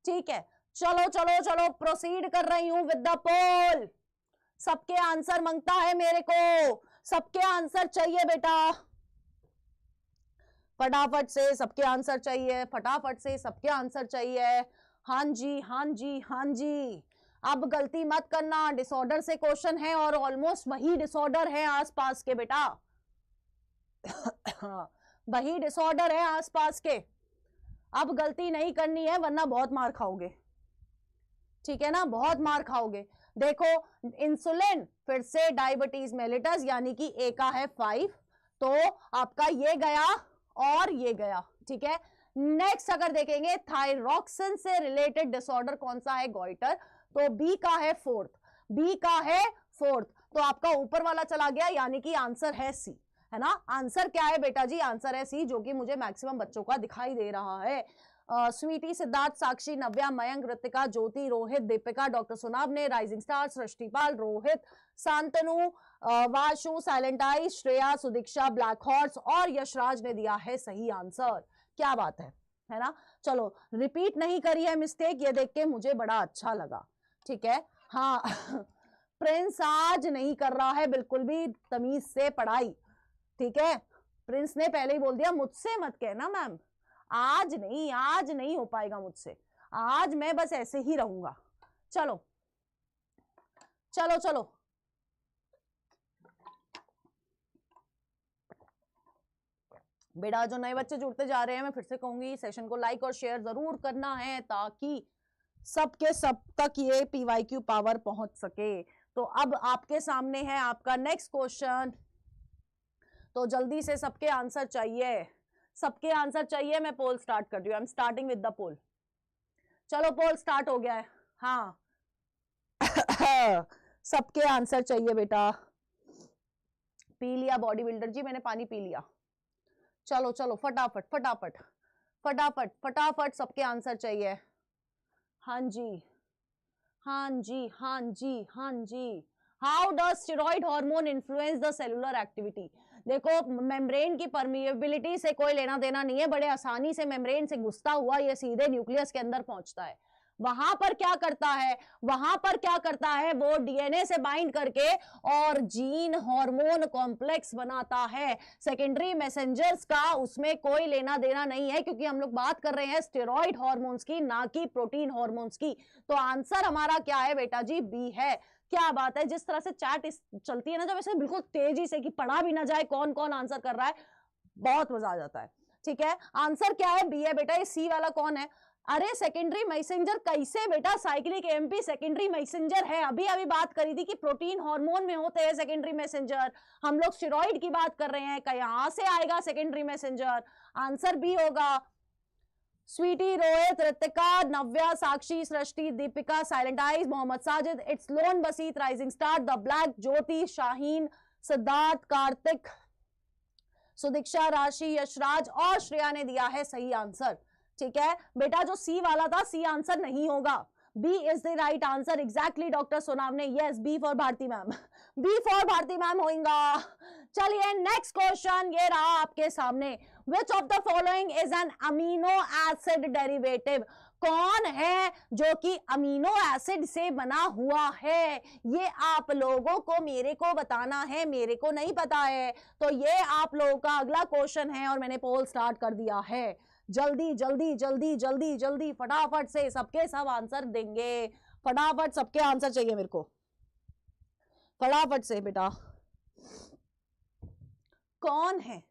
[SPEAKER 1] ठीक है। चलो चलो चलो प्रोसीड कर रही हूं विद द पोल। सबके आंसर मांगता है मेरे को, सबके आंसर चाहिए बेटा, फटाफट से सबके आंसर चाहिए, फटाफट से सबके आंसर चाहिए। हाँ जी हाँ जी हाँ जी, अब गलती मत करना, डिसऑर्डर से क्वेश्चन है और ऑलमोस्ट वही डिसऑर्डर है आसपास के बेटा। वही डिसऑर्डर है आसपास के, अब गलती नहीं करनी है वरना बहुत मार खाओगे, ठीक है ना, बहुत मार खाओगे। देखो इंसुलिन, फिर से डायबिटीज मेलिटस, यानी कि ए का है 5, तो आपका ये गया और ये गया, ठीक है। नेक्स्ट अगर देखेंगे थायरॉक्सिन से रिलेटेड डिसऑर्डर कौन सा है, गॉइटर, तो बी का है 4th, बी का है 4th, तो आपका ऊपर वाला चला गया, यानी कि आंसर है सी, है ना। आंसर क्या है बेटा जी, आंसर है सी, जो कि मुझे मैक्सिमम बच्चों का दिखाई दे रहा है। स्वीटी, सिद्धार्थ, साक्षी, नव्या, मयंक, ऋतिका, ज्योति, रोहित, दीपिका, डॉक्टर सुनाब ने, rising star, Srishtipal, Rohit, Shantanu, Vashu, silent eye, Shreya, Sudiksha, black horse और यशराज ने दिया है सही आंसर। क्या बात है ना। चलो रिपीट नहीं करी है मिस्टेक, ये देख के मुझे बड़ा अच्छा लगा, ठीक है। हाँ प्रिंस आज नहीं कर रहा है बिल्कुल भी तमीज से पढ़ाई, ठीक है। प्रिंस ने पहले ही बोल दिया मुझसे मत कहना मैम, आज नहीं हो पाएगा मुझसे, आज मैं बस ऐसे ही रहूंगा, चलो चलो चलो, बेटा जो नए बच्चे जुड़ते जा रहे हैं, मैं फिर से कहूंगी सेशन को लाइक और शेयर जरूर करना है ताकि सबके सब तक ये पीवाईक्यू पावर पहुंच सके। तो अब आपके सामने है आपका नेक्स्ट क्वेश्चन, तो जल्दी से सबके आंसर चाहिए, सबके आंसर चाहिए। मैं पोल स्टार्ट कर रही हूँ, I am starting with the poll. चलो पोल स्टार्ट हो गया है, हाँ सबके आंसर चाहिए बेटा। पी लिया बॉडी बिल्डर जी, मैंने पानी पी लिया। चलो चलो फटाफट फटाफट फटाफट फटाफट सबके आंसर चाहिए। हाँ जी हाँ जी हाँ जी हाँ जी। How does steroid hormone influence the cellular activity? देखो मेम्ब्रेन की परमिएबिलिटी से कोई लेना देना नहीं है, बड़े आसानी से मेम्ब्रेन से घुसता हुआ ये सीधे न्यूक्लियस के अंदर पहुंचता है। वहां पर क्या करता है, वहां पर क्या करता है, वो डीएनए से बाइंड करके और जीन हार्मोन कॉम्प्लेक्स बनाता है। सेकेंडरी मैसेंजर्स का उसमें कोई लेना देना नहीं है, क्योंकि हम लोग बात कर रहे हैं स्टेरॉइड हार्मोन्स की, ना कि प्रोटीन हार्मोन्स की। तो आंसर हमारा क्या है बेटा जी? बी है। क्या बात है, जिस तरह से चैट चलती है ना, जब ऐसे बिल्कुल तेजी से कि पढ़ा भी ना जाए कौन कौन आंसर कर रहा है, बहुत मजा आ जाता है। ठीक है, आंसर क्या है? बी है बेटा। ये सी वाला कौन है? अरे सेकेंडरी मैसेंजर कैसे बेटा? साइक्लिक एमपी सेकेंडरी मैसेंजर है। अभी अभी बात करी थी कि प्रोटीन हार्मोन में होते हैं सेकेंडरी मैसेंजर, हम लोग स्टेरॉइड की बात कर रहे हैं। कहां से आएगा सेकेंडरी मैसेंजर? आंसर बी होगा। Sweety, Rohit, Ritika, Navya, Sakshi, Srishti, Deepika, silent eyes, Mohammed Sajid, it's loan, Basit, rising star, the black, Jyoti, Shaheen, Siddharth, Kartik, Sudiksha, Rashi, Yashraj और श्रेया ने दिया है सही आंसर। ठीक है बेटा, जो सी वाला था सी आंसर नहीं होगा, B is the right answer. Exactly doctor Sonam ने, yes B for Bharti ma'am, B for Bharti ma'am होगा। चलिए नेक्स्ट क्वेश्चन ये रहा आपके सामने। Which of the following is an amino acid derivative? कौन है जो कि अमीनो एसिड से बना हुआ है? ये आप लोगों को मेरे को बताना है, मेरे को नहीं पता है। तो ये आप लोगों का अगला क्वेश्चन है और मैंने पोल स्टार्ट कर दिया है। जल्दी जल्दी जल्दी जल्दी जल्दी फटाफट से सबके सब आंसर देंगे। फटाफट सबके आंसर चाहिए मेरे को, फटाफट से बेटा। कौन है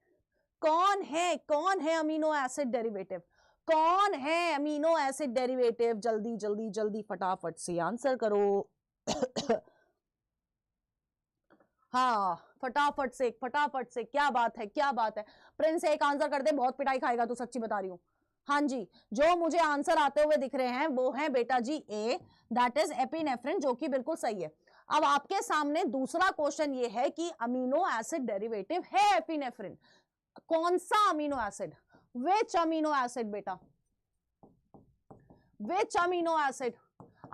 [SPEAKER 1] कौन है कौन है अमीनो एसिड डेरिवेटिव? कौन है अमीनो एसिड डेरिवेटिव? जल्दी जल्दी जल्दी फटाफट से आंसर करो। हाँ फटाफट से फटाफट से। क्या बात है क्या बात है। प्रिंस एक आंसर कर दे, बहुत पिटाई खाएगा तू, सच्ची बता रही हूँ। हाँ जी, जो मुझे आंसर आते हुए दिख रहे हैं वो है बेटा जी ए, दैट इज एपिनेफ्रिन, जो कि बिल्कुल सही है। अब आपके सामने दूसरा क्वेश्चन ये है कि अमीनो एसिड डेरिवेटिव है एपिनेफ्रिन, कौन सा amino acid? Which amino acid बेटा? Which amino acid?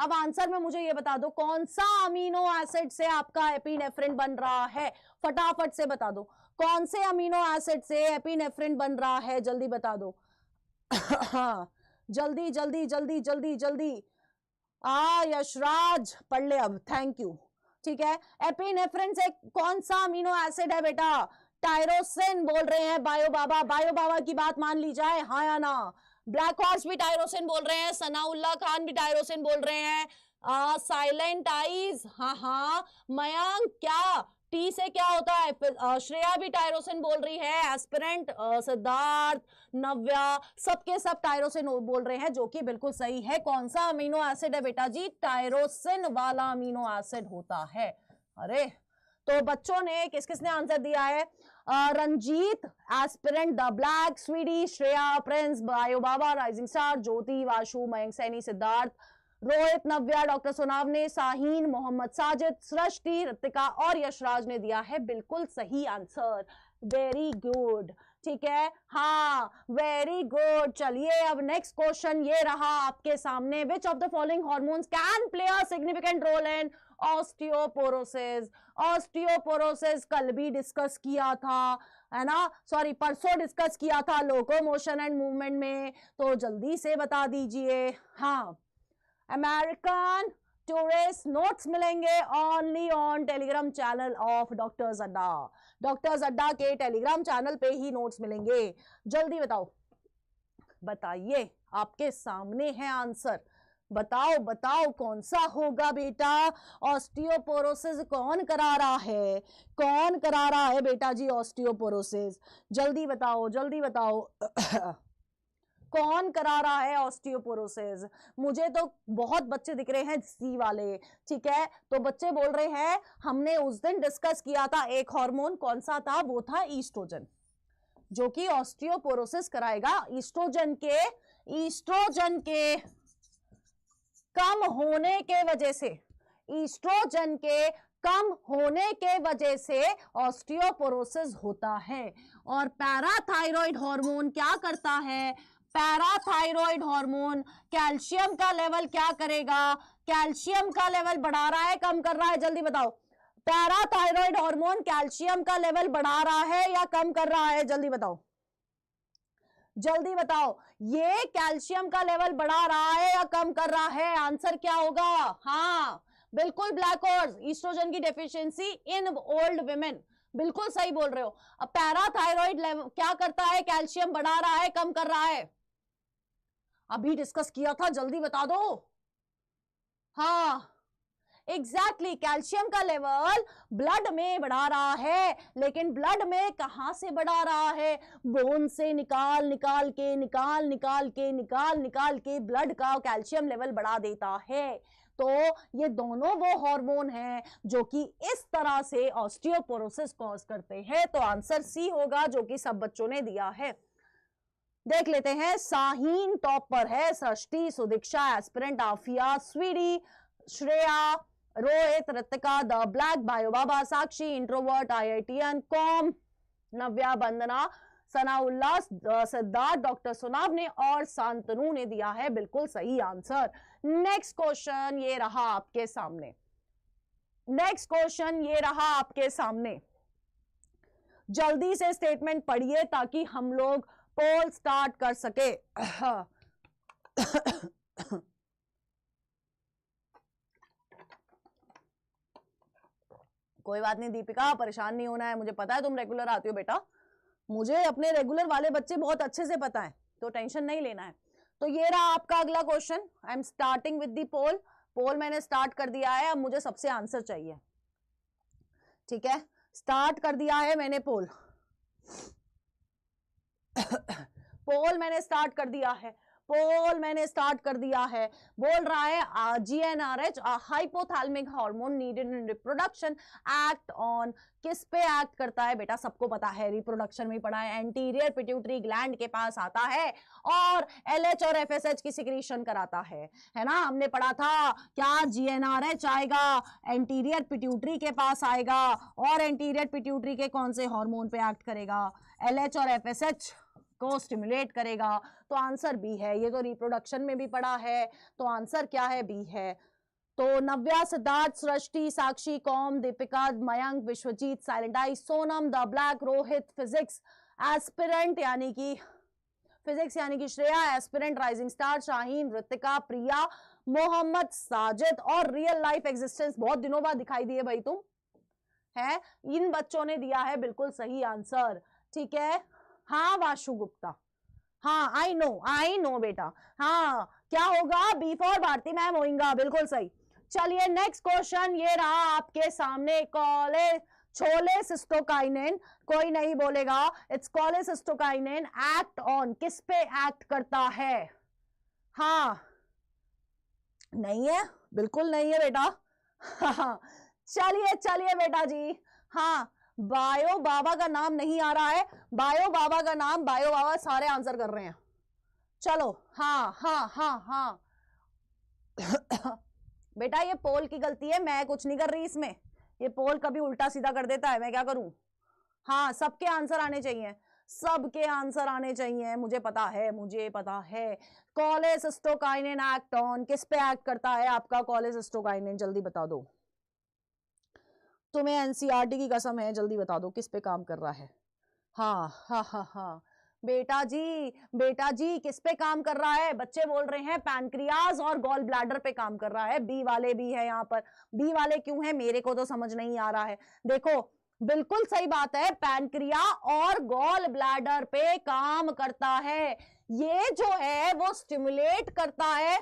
[SPEAKER 1] अब आंसर में मुझे ये बता दो, कौन सा अमीनो एसिड से आपका एपिनेफ्रिन बन रहा है? फटाफट से बता दो, कौन से अमीनो एसिड से एपिनेफ्रिन बन रहा है? जल्दी बता दो। हाँ जल्दी जल्दी जल्दी जल्दी जल्दी। यशराज पढ़ ले अब, थैंक यू। ठीक है, एपिनेफ्रिन से कौन सा अमीनो एसिड है बेटा? टायरोसिन बोल रहे हैं बायो बाबा, बायो बाबा की बात मान ली जाए, हाँ या ना? ब्लैक हॉर्स भी टायरोसिन बोल रहे हैं, सनाउल्ला खान भी टायरोसिन बोल रहे हैं, साइलेंट आइज, हाँ हाँ, मयंक क्या टी से क्या होता है? श्रेया भी टायरोसिन बोल रही है, एस्पिरेंट, सिद्धार्थ, नव्या, सबके सब टायरोसिन बोल रहे हैं, जो कि बिल्कुल सही है। कौन सा अमीनो एसिड है बेटा जी? टायरोसिन वाला अमीनो एसिड होता है। अरे तो बच्चों ने किस किसने आंसर दिया है? Ranjeet, aspirant, the black, Sweety, Shreya, Prince, bio Baba, rising star, Jyoti, Vashu, Mayank Saini, Siddharth, Rohit, Navya, doctor Sonam ने, साहीन, मोहम्मद साजिद, सृष्टि, ऋतिका और यशराज ने दिया है बिल्कुल सही आंसर। Very good. ठीक है, हाँ वेरी गुड। चलिए अब नेक्स्ट क्वेश्चन ये रहा आपके सामने। Which of the following hormones can play a significant role in osteoporosis? Osteoporosis कल भी डिस्कस किया था, है ना, सॉरी परसों डिस्कस किया था लोकोमोशन एंड मूवमेंट में, तो जल्दी से बता दीजिए। हाँ, अमेरिकन टूरिस्ट नोट्स मिलेंगे only on Telegram channel of doctors अड्डा। डॉक्टर्स अड्डा के टेलीग्राम चैनल पे ही नोट्स मिलेंगे। जल्दी बताओ, बताइए, आपके सामने है आंसर, बताओ बताओ कौन सा होगा बेटा? ऑस्टियोपोरोसिस कौन करा रहा है? कौन करा रहा है बेटा जी ऑस्टियोपोरोसिस? जल्दी बताओ, जल्दी बताओ। कौन करा रहा है ऑस्टियोपोरोसिस? मुझे तो बहुत बच्चे दिख रहे हैं सी वाले, ठीक है। तो बच्चे बोल रहे हैं हमने उस दिन डिस्कस किया था एक हार्मोन, कौन सा था? वो था ईस्ट्रोजन, जो कि ऑस्टियोपोरोसिस कराएगा। ईस्ट्रोजन के कम होने के वजह से, ईस्ट्रोजन के कम होने के वजह से ऑस्टियोपोरोसिस होता है। और पैराथायरॉइड हार्मोन क्या करता है? पैराथायरॉइड हार्मोन कैल्शियम का लेवल क्या करेगा? कैल्शियम का लेवल बढ़ा रहा है, कम कर रहा है? जल्दी बताओ। पैराथायरॉइड हार्मोन कैल्शियम का लेवल बढ़ा रहा है या कम कर रहा है? जल्दी बताओ, जल्दी बताओ। ये कैल्शियम का लेवल बढ़ा रहा है या कम कर रहा है? आंसर क्या होगा? हाँ बिल्कुल, ब्लैक हॉर्स, ईस्ट्रोजन की डेफिशिएंसी इन ओल्ड विमेन। बिल्कुल सही बोल रहे हो। अब पैराथायरॉइड लेवल क्या करता है? कैल्शियम बढ़ा रहा है, कम कर रहा है? अभी डिस्कस किया था, जल्दी बता दो। हाँ एग्जैक्टली, कैल्शियम का लेवल ब्लड में बढ़ा रहा है, लेकिन ब्लड में कहां से बढ़ा रहा है? बोन से निकाल निकाल के ब्लड का कैल्शियम लेवल बढ़ा देता है। तो ये दोनों वो हार्मोन हैं जो कि इस तरह से ऑस्टियोपोरोसिस कॉज करते हैं। तो आंसर सी होगा, जो कि सब बच्चों ने दिया है। देख लेते हैं। साहीन टॉप पर है, Srishti, Sudiksha, aspirant, Afiya, Sweety, Shreya, Rohit, Ritika, the black, bio Baba, Sakshi, introvert, IITian, कॉम, नव्या, वंदना, सनाउल्लाह, सिद्धार्थ, डॉक्टर सुनाब ने और शांतनु ने दिया है बिल्कुल सही आंसर। नेक्स्ट क्वेश्चन ये रहा आपके सामने। नेक्स्ट क्वेश्चन ये रहा आपके सामने। जल्दी से स्टेटमेंट पढ़िए ताकि हम लोग पोल स्टार्ट कर सके। कोई बात नहीं दीपिका, परेशान नहीं होना है। मुझे पता है तुम रेगुलर आती हो बेटा, मुझे अपने रेगुलर वाले बच्चे बहुत अच्छे से पता है, तो टेंशन नहीं लेना है। तो ये रहा आपका अगला question. I am starting with the poll. Poll मैंने स्टार्ट कर दिया है, अब मुझे सबसे आंसर चाहिए, ठीक है। स्टार्ट कर दिया है मैंने पोल। पोल मैंने स्टार्ट कर दिया है, पोल मैंने स्टार्ट कर दिया है। बोल रहा है GnRH hypothalamic hormone needed in reproduction act on, किस पे एक्ट करता है बेटा? सबको पता है, रिप्रोडक्शन में पढ़ा है। एंटीरियर पिट्यूटरी ग्लैंड के पास आता है और LH और FSH की सिक्रीशन कराता है ना। हमने पढ़ा था क्या GnRH आएगा, एंटीरियर पिट्यूटरी के पास आएगा, और एंटीरियर पिट्यूटरी के कौन से हार्मोन पे एक्ट करेगा? LH और FSH को स्टिमुलेट करेगा। तो आंसर बी है। ये तो रिप्रोडक्शन में भी पढ़ा है, तो आंसर क्या है? बी है। तो नव्या, सिद्धार्थ, सृष्टि, साक्षी, कॉम, Deepika, Mayank, Vishwajeet, silent eye, Sonam, the black, Rohit, physics, aspirant यानी कि Shreya, aspirant, rising star, Shaheen, Ritika, Priya, Mohammed, Sajid और रियल लाइफ एग्जिस्टेंस। बहुत दिनों बाद दिखाई दिए भाई तुम, है। इन बच्चों ने दिया है बिल्कुल सही आंसर, ठीक है। हाँ वाशु गुप्ता, हाँ आई नो बेटा। हाँ क्या होगा? बी फॉर भारती मैम होगा, बिल्कुल सही। चलिए नेक्स्ट क्वेश्चन ये रहा आपके सामने। कोलेसिस्टोकाइनिन, कोई नहीं बोलेगा। इट्स कोलेसिस्टोकाइनिन एक्ट ऑन, किस पे एक्ट करता है? हाँ नहीं है, बिल्कुल नहीं है बेटा। चलिए बेटा जी। हाँ बायो बाबा का नाम नहीं आ रहा है, बायो बाबा सारे आंसर कर रहे हैं। चलो हाँ बेटा ये पोल की गलती है, मैं कुछ नहीं कर रही इसमें। ये पोल कभी उल्टा सीधा कर देता है, मैं क्या करूं? हाँ सबके आंसर आने चाहिए, सबके आंसर आने चाहिए, मुझे पता है। कोलेसिस्टोकाइनिन एक्ट ऑन, किस पे एक्ट करता है आपका कोलेसिस्टोकाइनिन? जल्दी बता दो, तुम्हें NCERT की कसम है, जल्दी बता दो किस पे काम कर रहा है? हाँ बेटा जी किस पे काम कर रहा है? बच्चे बोल रहे हैं पैनक्रियाज और गॉल ब्लैडर पे काम कर रहा है। बी वाले भी है यहाँ पर, बी वाले क्यों है मेरे को तो समझ नहीं आ रहा है। देखो बिल्कुल सही बात है, पैनक्रिया और गॉल ब्लैडर पे काम करता है। ये जो है वो स्टिमुलेट करता है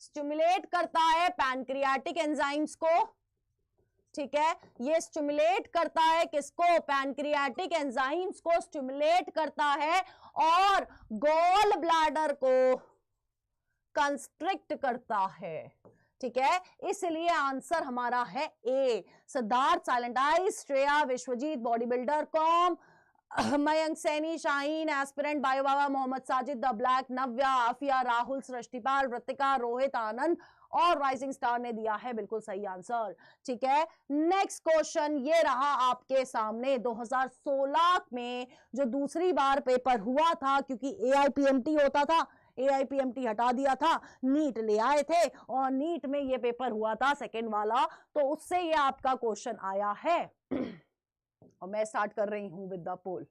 [SPEAKER 1] स्टिमुलेट करता है पैनक्रियाटिक एंजाइम्स को, ठीक है, ये स्टिमुलेट करता है किसको, पैनक्रियाटिक एंजाइम्स को स्टिमुलेट करता है और गॉल ब्लैडर को कंस्ट्रिक्ट करता है, ठीक है, इसलिए आंसर हमारा है A. Siddharth, silent eyes, Shreya, Vishwajeet, body builder कॉम, Mayank Saini, Shaheen, aspirant, bio Baba, Mohammed Sajid, the black, Navya, Afiya, Rahul, Srishtipal, Ritika, Rohit, Anand और राइजिंग स्टार ने दिया है बिल्कुल सही आंसर, ठीक है। नेक्स्ट क्वेश्चन ये रहा आपके सामने, 2016 में जो दूसरी बार पेपर हुआ था, क्योंकि एआईपीएमटी होता था, एआईपीएमटी हटा दिया था, नीट ले आए थे और नीट में ये पेपर हुआ था सेकेंड वाला, तो उससे ये आपका क्वेश्चन आया है। और मैं स्टार्ट कर रही हूं with the poll.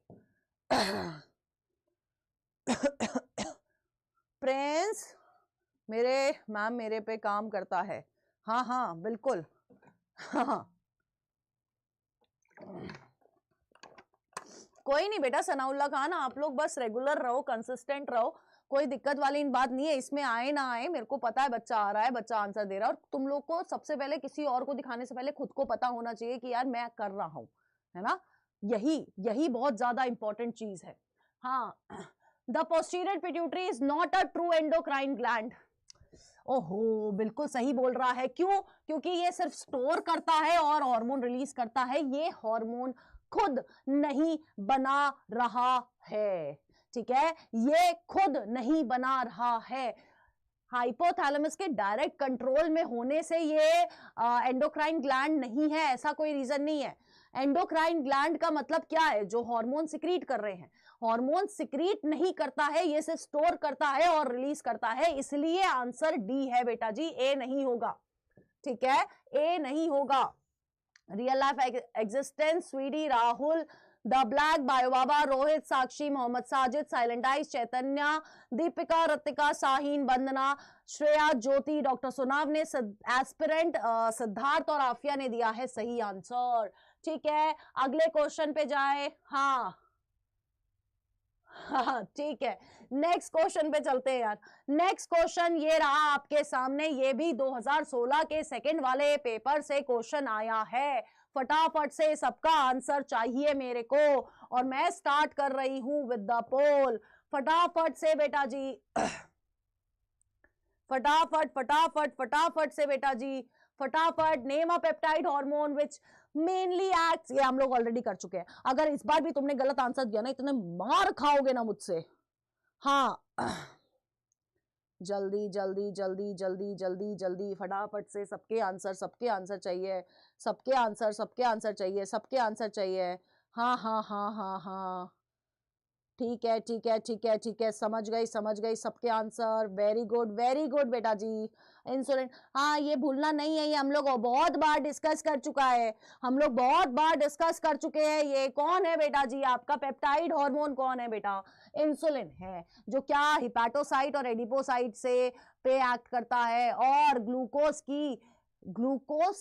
[SPEAKER 1] Prince, ma'am मेरे पे काम करता है, हाँ हाँ बिल्कुल, हाँ कोई नहीं बेटा सनाउल्ला खान, आप लोग बस रेगुलर रहो, कंसिस्टेंट रहो, कोई दिक्कत वाली बात नहीं है, इसमें आए ना आए मेरे को पता है बच्चा आ रहा है, बच्चा आंसर दे रहा है, और तुम लोग को सबसे पहले किसी और को दिखाने से पहले खुद को पता होना चाहिए कि यार मैं कर रहा हूं, है ना, यही बहुत ज्यादा इंपॉर्टेंट चीज है। हाँ, the posterior pituitary is not a true endocrine gland. ओहो बिल्कुल सही बोल रहा है, क्यों, क्योंकि ये सिर्फ स्टोर करता है और हार्मोन रिलीज करता है, ये हार्मोन खुद नहीं बना रहा है, ठीक है, ये खुद नहीं बना रहा है, हाइपोथैलेमस के डायरेक्ट कंट्रोल में होने से ये एंडोक्राइन ग्लैंड नहीं है, ऐसा कोई रीजन नहीं है। एंडोक्राइन ग्लैंड का मतलब क्या है, जो हार्मोन सिक्रीट कर रहे हैं, हार्मोन सिक्रीट नहीं करता है, ये सिर्फ स्टोर करता है और रिलीज करता है, इसलिए आंसर डी है बेटा जी, ए नहीं होगा, ठीक है, ए नहीं होगा। Real life existence, Sweety, Rahul, the black, bio Baba, Rohit, Sakshi, Mohammed Sajid, silent eyes, Chaitanya, Deepika, Ritika, Shaheen, Vandana, Shreya, Jyoti, doctor Sonam ने, एस्पिरेंट, सिद्धार्थ और आफिया ने दिया है सही आंसर, ठीक है। अगले क्वेश्चन पे जाए, हाँ ठीक है, नेक्स्ट क्वेश्चन पे चलते हैं यार। नेक्स्ट क्वेश्चन ये रहा आपके सामने, ये भी 2016 के सेकंड वाले पेपर से क्वेश्चन आया है, फटाफट से सबका आंसर चाहिए मेरे को, और मैं स्टार्ट कर रही हूं विद द पोल, फटाफट से बेटा जी, फटाफट फटाफट फटाफट से बेटा जी, फटाफट। Name a peptide hormone which mainly acts, ये हम लोग ऑलरेडी कर चुके हैं, अगर इस बार भी तुमने गलत आंसर दिया ना, इतने मार खाओगे ना मुझसे, हाँ जल्दी जल्दी जल्दी जल्दी जल्दी जल्दी फटाफट से, सबके आंसर चाहिए, सबके आंसर चाहिए, सबके आंसर चाहिए, हाँ हाँ हाँ हाँ हाँ, ठीक है ठीक है ठीक है ठीक है, समझ गई सबके आंसर, वेरी गुड बेटा जी। इंसुलिन, हाँ ये भूलना नहीं है, ये हम लोग बहुत बार डिस्कस कर चुका है, हम लोग बहुत बार डिस्कस कर चुके हैं, ये कौन है बेटा जी, आपका पेप्टाइड हार्मोन कौन है बेटा, इंसुलिन है, जो क्या हिपैटोसाइट और एडिपोसाइट से पे एक्ट करता है और ग्लूकोज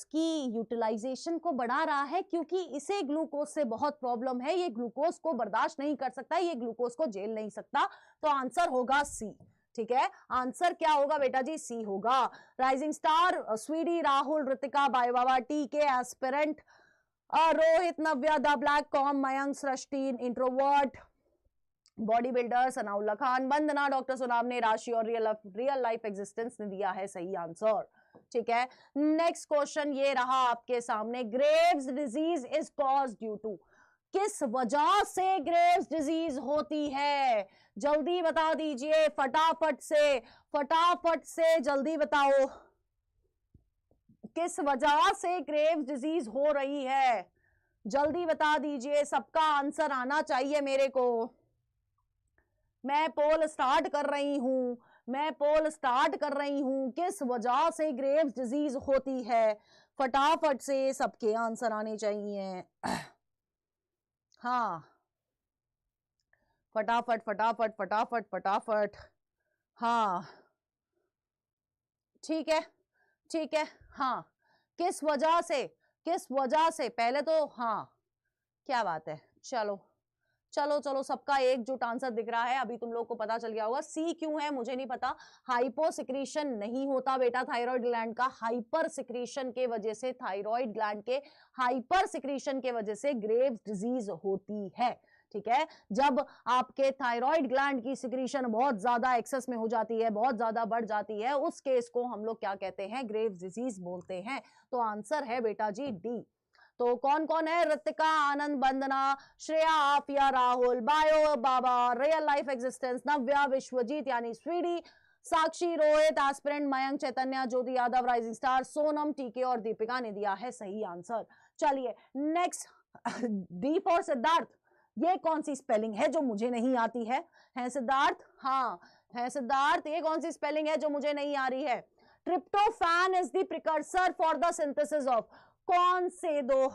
[SPEAKER 1] की यूटिलाइजेशन को बढ़ा रहा है, क्योंकि इसे ग्लूकोज से बहुत प्रॉब्लम है, ये ग्लूकोज को बर्दाश्त नहीं कर सकता, ये ग्लूकोज को झेल नहीं सकता, तो आंसर होगा सी, ठीक है, आंसर क्या होगा बेटा जी, सी होगा। Rising star, Sweety, Rahul, Ritika, bio Baba, TK, aspirant, Rohit, Navya, the black कॉम, Mayank, Srishti, introvert, body builder, Sanaullah Khan, Vandana, doctor Sonam ने, राशि और रियल लाइफ एग्जिस्टेंस ने दिया है सही आंसर, ठीक है। नेक्स्ट क्वेश्चन ये रहा आपके सामने, Graves disease is cause due to, किस वजह से ग्रेव्स डिजीज होती है, जल्दी बता दीजिए, फटाफट से जल्दी बताओ, किस वजह से ग्रेव्स डिजीज हो रही है, जल्दी बता दीजिए, सबका आंसर आना चाहिए मेरे को। मैं पोल स्टार्ट कर रही हूं, किस वजह से ग्रेव्स डिजीज होती है, फटाफट से सबके आंसर आने चाहिए, हाँ फटाफट फटाफट फटाफट फटाफट, हाँ ठीक है, हाँ किस वजह से पहले तो, हाँ क्या बात है, चलो चलो, सबका एकजुट आंसर दिख रहा है, अभी तुम लोग को पता चल गया होगा। सी क्यों है मुझे नहीं पता, हाइपो सिक्रीशन नहीं होता बेटा थायराइड ग्लैंड का, हाइपर सिक्रीशन के वजह से, थायराइड ग्लैंड के हाइपर सिक्रीशन के वजह से ग्रेव्स डिजीज होती है। ठीक है, जब आपके थायराइड ग्लैंड की सिक्रीशन बहुत ज्यादा एक्सेस में हो जाती है, बहुत ज्यादा बढ़ जाती है, उस केस को हम लोग क्या कहते हैं, ग्रेव्स डिजीज बोलते हैं। तो आंसर है बेटा जी डी। तो कौन कौन है, ऋतिका, आनंद, वंदना, श्रेया, आफिया, राहुल, बायो बाबा, रियल लाइफ एग्जिस्टेंस, नव्या, विश्वजीत यानी स्वीडी, साक्षी, रोहित, एस्पिरेंट, मयंक, चैतन्य, ज्योति यादव, राइजिंग स्टार, सोनम, टीके और दीपिका ने दिया है सही आंसर। चलिए नेक्स्ट, डी फॉर सिद्धार्थ। ये कौन सी स्पेलिंग है जो मुझे नहीं आती है सिद्धार्थ? हाँ है सिद्धार्थ, ये कौन सी स्पेलिंग है जो मुझे नहीं आ रही है? Tryptophan is the precursor for the synthesis of, कौन से दो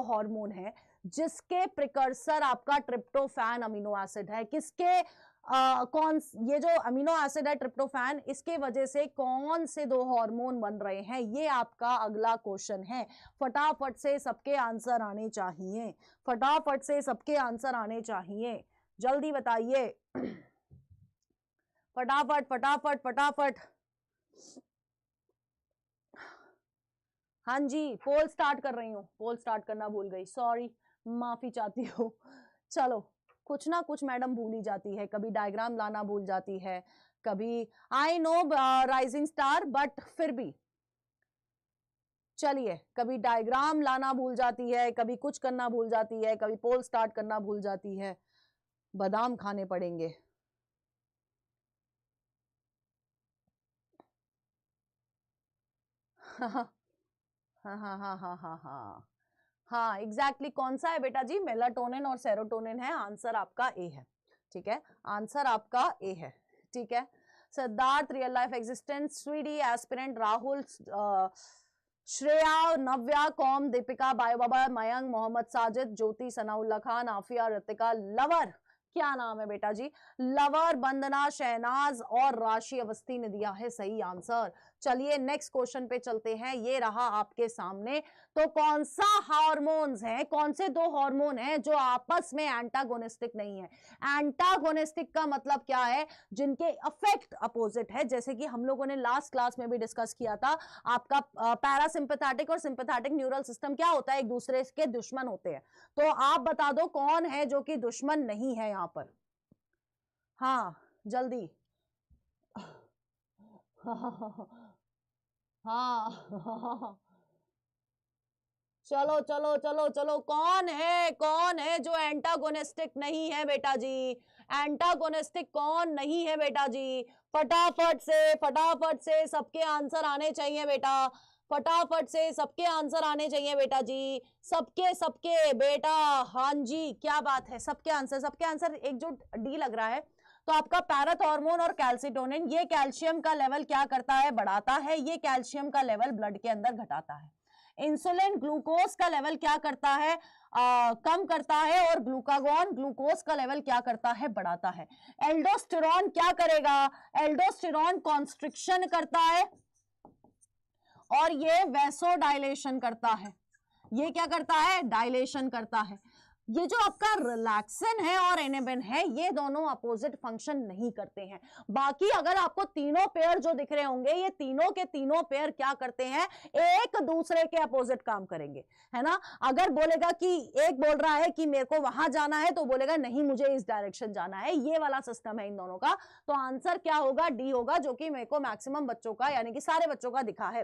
[SPEAKER 1] हार्मोन है जिसके प्रिकर्सर आपका ट्रिप्टोफैन अमीनो एसिड है? किसके कौन, ये जो अमीनो एसिड है ट्रिप्टोफैन, इसके वजह से कौन से दो हार्मोन बन रहे हैं, ये आपका अगला क्वेश्चन है। फटाफट से सबके आंसर आने चाहिए, फटाफट से सबके आंसर आने चाहिए, जल्दी बताइए फटाफट फटाफट फटाफट। हाँ जी, पोल स्टार्ट कर रही हूँ, पोल स्टार्ट करना भूल गई, सॉरी, माफी चाहती हूँ। चलो, कुछ ना कुछ मैडम भूल ही जाती है, कभी डायग्राम लाना भूल जाती है, कभी, I know rising star, but फिर भी चलिए, कभी डायग्राम लाना भूल जाती है, कभी कुछ करना भूल जाती है, कभी पोल स्टार्ट करना भूल जाती है, बादाम खाने पड़ेंगे। हाँ हाँ हाँ हाँ हाँ हाँ हाँ हाँ, एग्जैक्टली कौन सा है बेटा जी? मेलाटोनिन और सेरोटोनिन है, आंसर आपका ए है। ठीक है, आंसर आपका ए है। ठीक है, Siddharth, real life existence, Sweety, aspirant, Rahul, Shreya, Navya, कॉम, दीपिका, बायो बाबा, मयंक, मोहम्मद साजिद, ज्योति, सनाउल्ला खान, आफिया, ऋतिका, लवर, क्या नाम है बेटा जी? लवर, वंदना, शहनाज और राशि अवस्थी ने दिया है सही आंसर। चलिए नेक्स्ट क्वेश्चन पे चलते हैं, ये रहा आपके सामने। तो कौन सा हार्मोन्स है, कौन से दो हार्मोन हैं जो आपस में एंटागोनिस्टिक नहीं है? एंटागोनिस्टिक का मतलब क्या है? जिनके अफेक्ट अपोजिट है, जैसे कि हम लोगों ने लास्ट क्लास में भी डिस्कस किया था, आपका पैरासिम्पैथेटिक और सिंपैथेटिक न्यूरल सिस्टम क्या होता है, एक दूसरे के दुश्मन होते हैं। तो आप बता दो कौन है जो कि दुश्मन नहीं है यहां पर? हाँ जल्दी। हाँ चलो चलो चलो चलो, कौन है जो एंटागोनिस्टिक नहीं है बेटा जी? एंटागोनिस्टिक कौन नहीं है बेटा जी? फटाफट से सबके आंसर आने चाहिए बेटा, फटाफट से सबके आंसर आने चाहिए बेटा जी, सबके सबके बेटा। हाँ जी, क्या बात है, सबके आंसर एक जो डी लग रहा है। तो आपका पैराथॉर्मोन और कैल्सिटोनिन, ये कैल्शियम का लेवल क्या करता है? बढ़ाता है, ये कैल्शियम का लेवल ब्लड के अंदर घटाता है। इंसुलिन ग्लूकोज का लेवल क्या करता है? कम करता है, और ग्लूकागॉन ग्लूकोज का लेवल क्या करता है? बढ़ाता है। एल्डोस्टेरॉन क्या करेगा? एल्डोस्टेरॉन कॉन्स्ट्रिक्शन करता है और ये वैसोडाइलेशन करता है। ये क्या करता है? डायलेशन करता है। ये जो आपका रिलैक्सिन है और एनेबिन है, ये दोनों अपोजिट फंक्शन नहीं करते हैं। बाकी अगर आपको तीनों पेयर जो दिख रहे होंगे, ये तीनों के तीनों पेयर क्या करते हैं? एक दूसरे के अपोजिट काम करेंगे, है ना? अगर बोलेगा कि एक बोल रहा है कि मेरे को वहां जाना है, तो बोलेगा नहीं मुझे इस डायरेक्शन जाना है, ये वाला सिस्टम है इन दोनों का। तो आंसर क्या होगा? डी होगा, जो कि मेरे को मैक्सिमम बच्चों का यानी कि सारे बच्चों का दिखा है।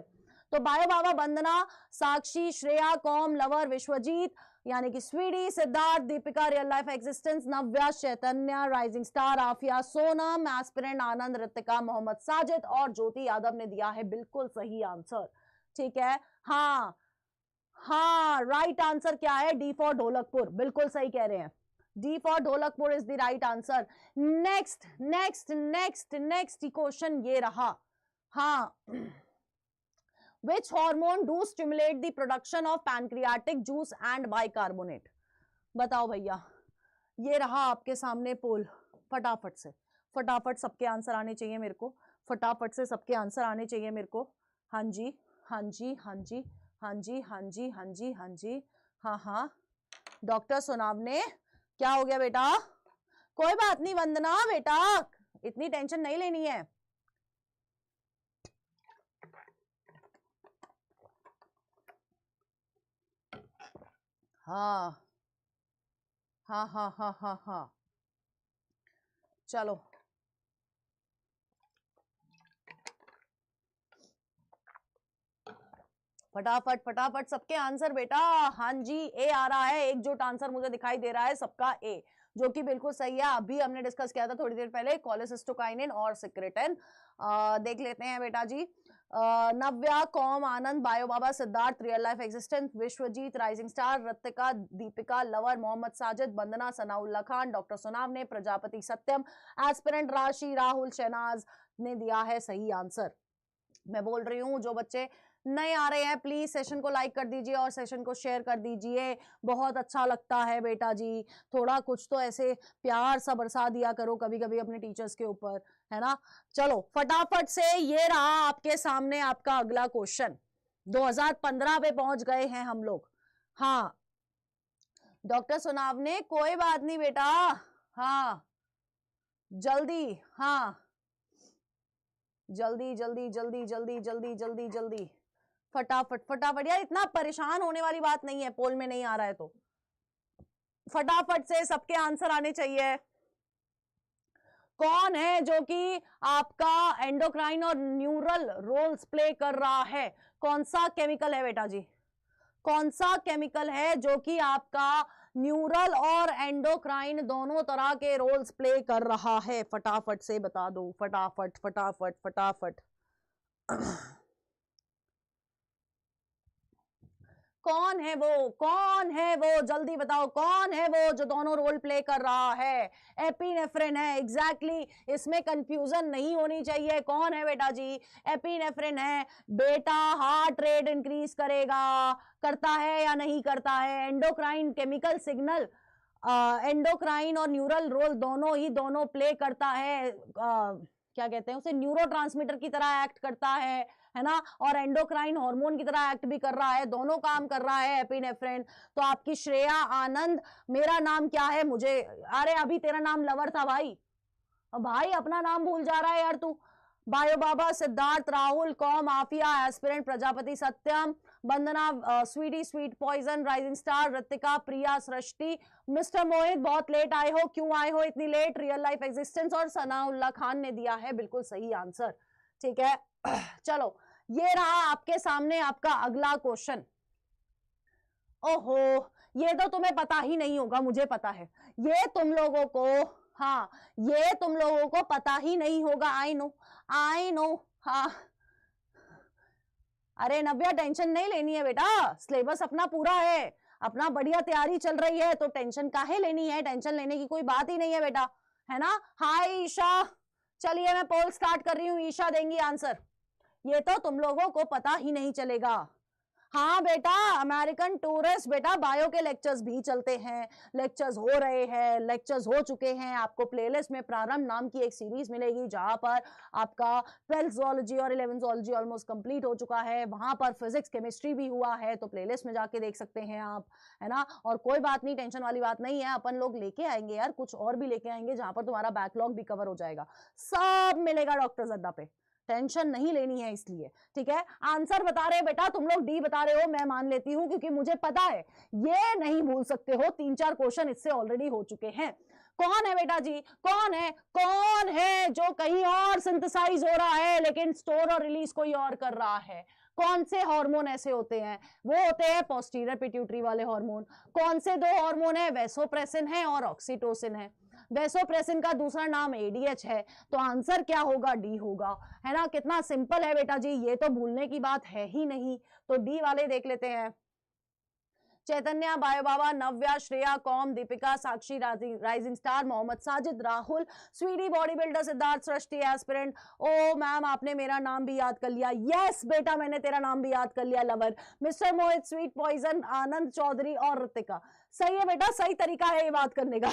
[SPEAKER 1] तो बायो बाबा, वंदना, साक्षी, श्रेया, कॉम, लवर, विश्वजीत यानी कि Sweety, Siddharth, Deepika, real life existence, Navya, Chaitanya, rising star, Afiya, Sonam, aspirant, Anand, Ritika, Mohammed Sajid और ज्योति यादव ने दिया है बिल्कुल सही आंसर। ठीक है, हाँ हाँ, राइट आंसर क्या है? डी फॉर ढोलकपुर, बिल्कुल सही कह रहे हैं, D for Dholakpur is the right answer. Next next next next question ये रहा, हाँ, which hormone do stimulate the production of pancreatic juice and bicarbonate? बताओ भैया, ये रहा आपके सामने पोल, फटाफट से, फटाफट सबके आंसर आने चाहिए मेरे को, फटाफट से सबके आंसर आने चाहिए मेरे को। हाँ जी हाँ जी हाँ जी हाँ जी हाँ जी हाँ जी हाँ जी हाँ हाँ, डॉक्टर सोनावने क्या हो गया बेटा? कोई बात नहीं वंदना बेटा, इतनी टेंशन नहीं लेनी है। हाँ हाँ हाँ हाँ हाँ हाँ, चलो फटाफट फटाफट सबके आंसर बेटा। हाँ जी, ए आ रहा है, एकजुट आंसर मुझे दिखाई दे रहा है सबका ए, जो कि बिल्कुल सही है। अभी हमने डिस्कस किया था थोड़ी देर पहले, कोलेसिस्टोकाइनिन और सिक्रेटिन। देख लेते हैं बेटा जी। नव्या, कॉम, Anand, bio Baba, Siddharth, real life existence, Vishwajeet, rising star, Ritika, Deepika, lover, Mohammed Sajid, Vandana, Sanaullah Khan, doctor Sonam ने, प्रजापति, सत्यम, एस्पिरेंट, राशि, राहुल, शहनाज ने दिया है सही आंसर। मैं बोल रही हूँ जो बच्चे नए आ रहे हैं प्लीज सेशन को लाइक कर दीजिए और सेशन को शेयर कर दीजिए, बहुत अच्छा लगता है बेटा जी। थोड़ा कुछ तो ऐसे प्यार सा बरसा दिया करो कभी कभी अपने टीचर्स के ऊपर, है ना। चलो फटाफट से, ये रहा आपके सामने आपका अगला क्वेश्चन। 2015 पे पहुंच गए हैं हम लोग। हाँ डॉक्टर सुनाव ने, कोई बात नहीं बेटा, हाँ जल्दी, हाँ जल्दी जल्दी जल्दी जल्दी जल्दी जल्दी जल्दी, फटाफट फटाफट यार, इतना परेशान होने वाली बात नहीं है, पोल में नहीं आ रहा है तो फटाफट से सबके आंसर आने चाहिए। कौन है जो कि आपका एंडोक्राइन और न्यूरल रोल्स प्ले कर रहा है? कौन सा केमिकल है बेटा जी? कौन सा केमिकल है जो कि आपका न्यूरल और एंडोक्राइन दोनों तरह के रोल्स प्ले कर रहा है? फटाफट से बता दो, फटाफट फटाफट फटाफट। कौन है वो, कौन है वो, जल्दी बताओ कौन है वो जो दोनों रोल प्ले कर रहा है? एपिनेफ्रिन है, एग्जैक्टली, इसमें कंफ्यूजन नहीं होनी चाहिए। कौन है बेटा जी? एपिनेफ्रिन है बेटा। हार्ट रेट इंक्रीज करेगा, करता है या नहीं करता है? एंडोक्राइन केमिकल सिग्नल, एंडोक्राइन और न्यूरल रोल दोनों प्ले करता है। क्या कहते हैं उसे, न्यूरोट्रांसमीटर की तरह एक्ट करता है ना, और एंडोक्राइन हार्मोन की तरह एक्ट भी कर रहा है, दोनों काम कर रहा है एपिनेफ्रिन। तो आपकी श्रेया, आनंद, मेरा नाम क्या है मुझे, अरे अभी तेरा नाम लवर था भाई, भाई अपना नाम भूल जा रहा है यार तू। बायो बाबा, सिद्धार्थ, राहुल, कॉम, Afiya, aspirant, Prajapati, Satyam, Vandana, Sweety, sweet poison, rising star, Ritika, Priya, Srishti, mister Mohit बहुत लेट आए हो, क्यों आए हो इतनी लेट, रियल लाइफ एग्जिस्टेंस और सनाउल्ला खान ने दिया है बिल्कुल सही आंसर। ठीक है चलो, ये रहा आपके सामने आपका अगला क्वेश्चन। ओहो, ये तो तुम्हें पता ही नहीं होगा, मुझे पता है ये तुम लोगों को, हाँ ये तुम लोगों को पता ही नहीं होगा। आई नो हाँ। अरे नव्या टेंशन नहीं लेनी है बेटा, सिलेबस अपना पूरा है, अपना बढ़िया तैयारी चल रही है, तो टेंशन काहे लेनी है, टेंशन लेने की कोई बात ही नहीं है बेटा, है ना। हाय ईशा, चलिए मैं पोल स्टार्ट कर रही हूँ, ईशा देंगी आंसर। ये तो तुम लोगों को पता ही नहीं चलेगा। हाँ बेटा, अमेरिकन टूरिस्ट बेटा, बायो के लेक्चर्स भी चलते हैं, लेक्चर्स हो रहे हैं, लेक्चर्स हो चुके हैं। आपको प्लेलिस्ट में प्रारंभ नाम की एक सीरीज मिलेगी जहां पर आपका 12th ज़ूलॉजी और 11th ज़ूलॉजी ऑलमोस्ट कंप्लीट हो चुका है, वहां पर फिजिक्स केमिस्ट्री भी हुआ है, तो प्लेलिस्ट में जाके देख सकते हैं आप, है ना। और कोई बात नहीं, टेंशन वाली बात नहीं है, अपन लोग लेके आएंगे यार, कुछ और भी लेके आएंगे जहां पर तुम्हारा बैकलॉग भी कवर हो जाएगा, सब मिलेगा डॉक्टर जद्दा पे, टेंशन नहीं लेनी है इसलिए। ठीक है, आंसर बता रहे बेटा, तुम लोग डी बता रहे हो, मैं मान लेती हूं क्योंकि मुझे पता है ये नहीं भूल सकते हो, 3-4 क्वेश्चन इससे ऑलरेडी हो चुके हैं। कौन है बेटा जी, कौन है जो कहीं और सिंथेसाइज हो रहा है लेकिन स्टोर और रिलीज कोई और कर रहा है? कौन से हार्मोन ऐसे होते हैं? वो होते हैं पोस्टीरियर पिट्यूटरी वाले हार्मोन। कौन से दो हार्मोन है? वैसोप्रेसिन है और ऑक्सीटोसिन है। वैसोप्रेसिन का दूसरा नाम एडीएच है, तो आंसर क्या होगा? डी होगा, है ना। कितना सिंपल है बेटा जी, ये तो भूलने की बात है ही नहीं। तो डी वाले देख लेते हैं। चैतन्या, बायो बाबा, नव्या, श्रेया, कॉम, Deepika, Sakshi, rising star, Mohammed Sajid, Rahul, Sweety, body builder, Siddharth, Srishti, aspirant. Oh ma'am आपने मेरा नाम भी याद कर लिया। यस बेटा मैंने तेरा नाम भी याद कर लिया, लवर, मिस्टर मोहित, स्वीट पॉइजन, आनंद चौधरी और ऋतिका। सही है बेटा, सही तरीका है ये बात करने का।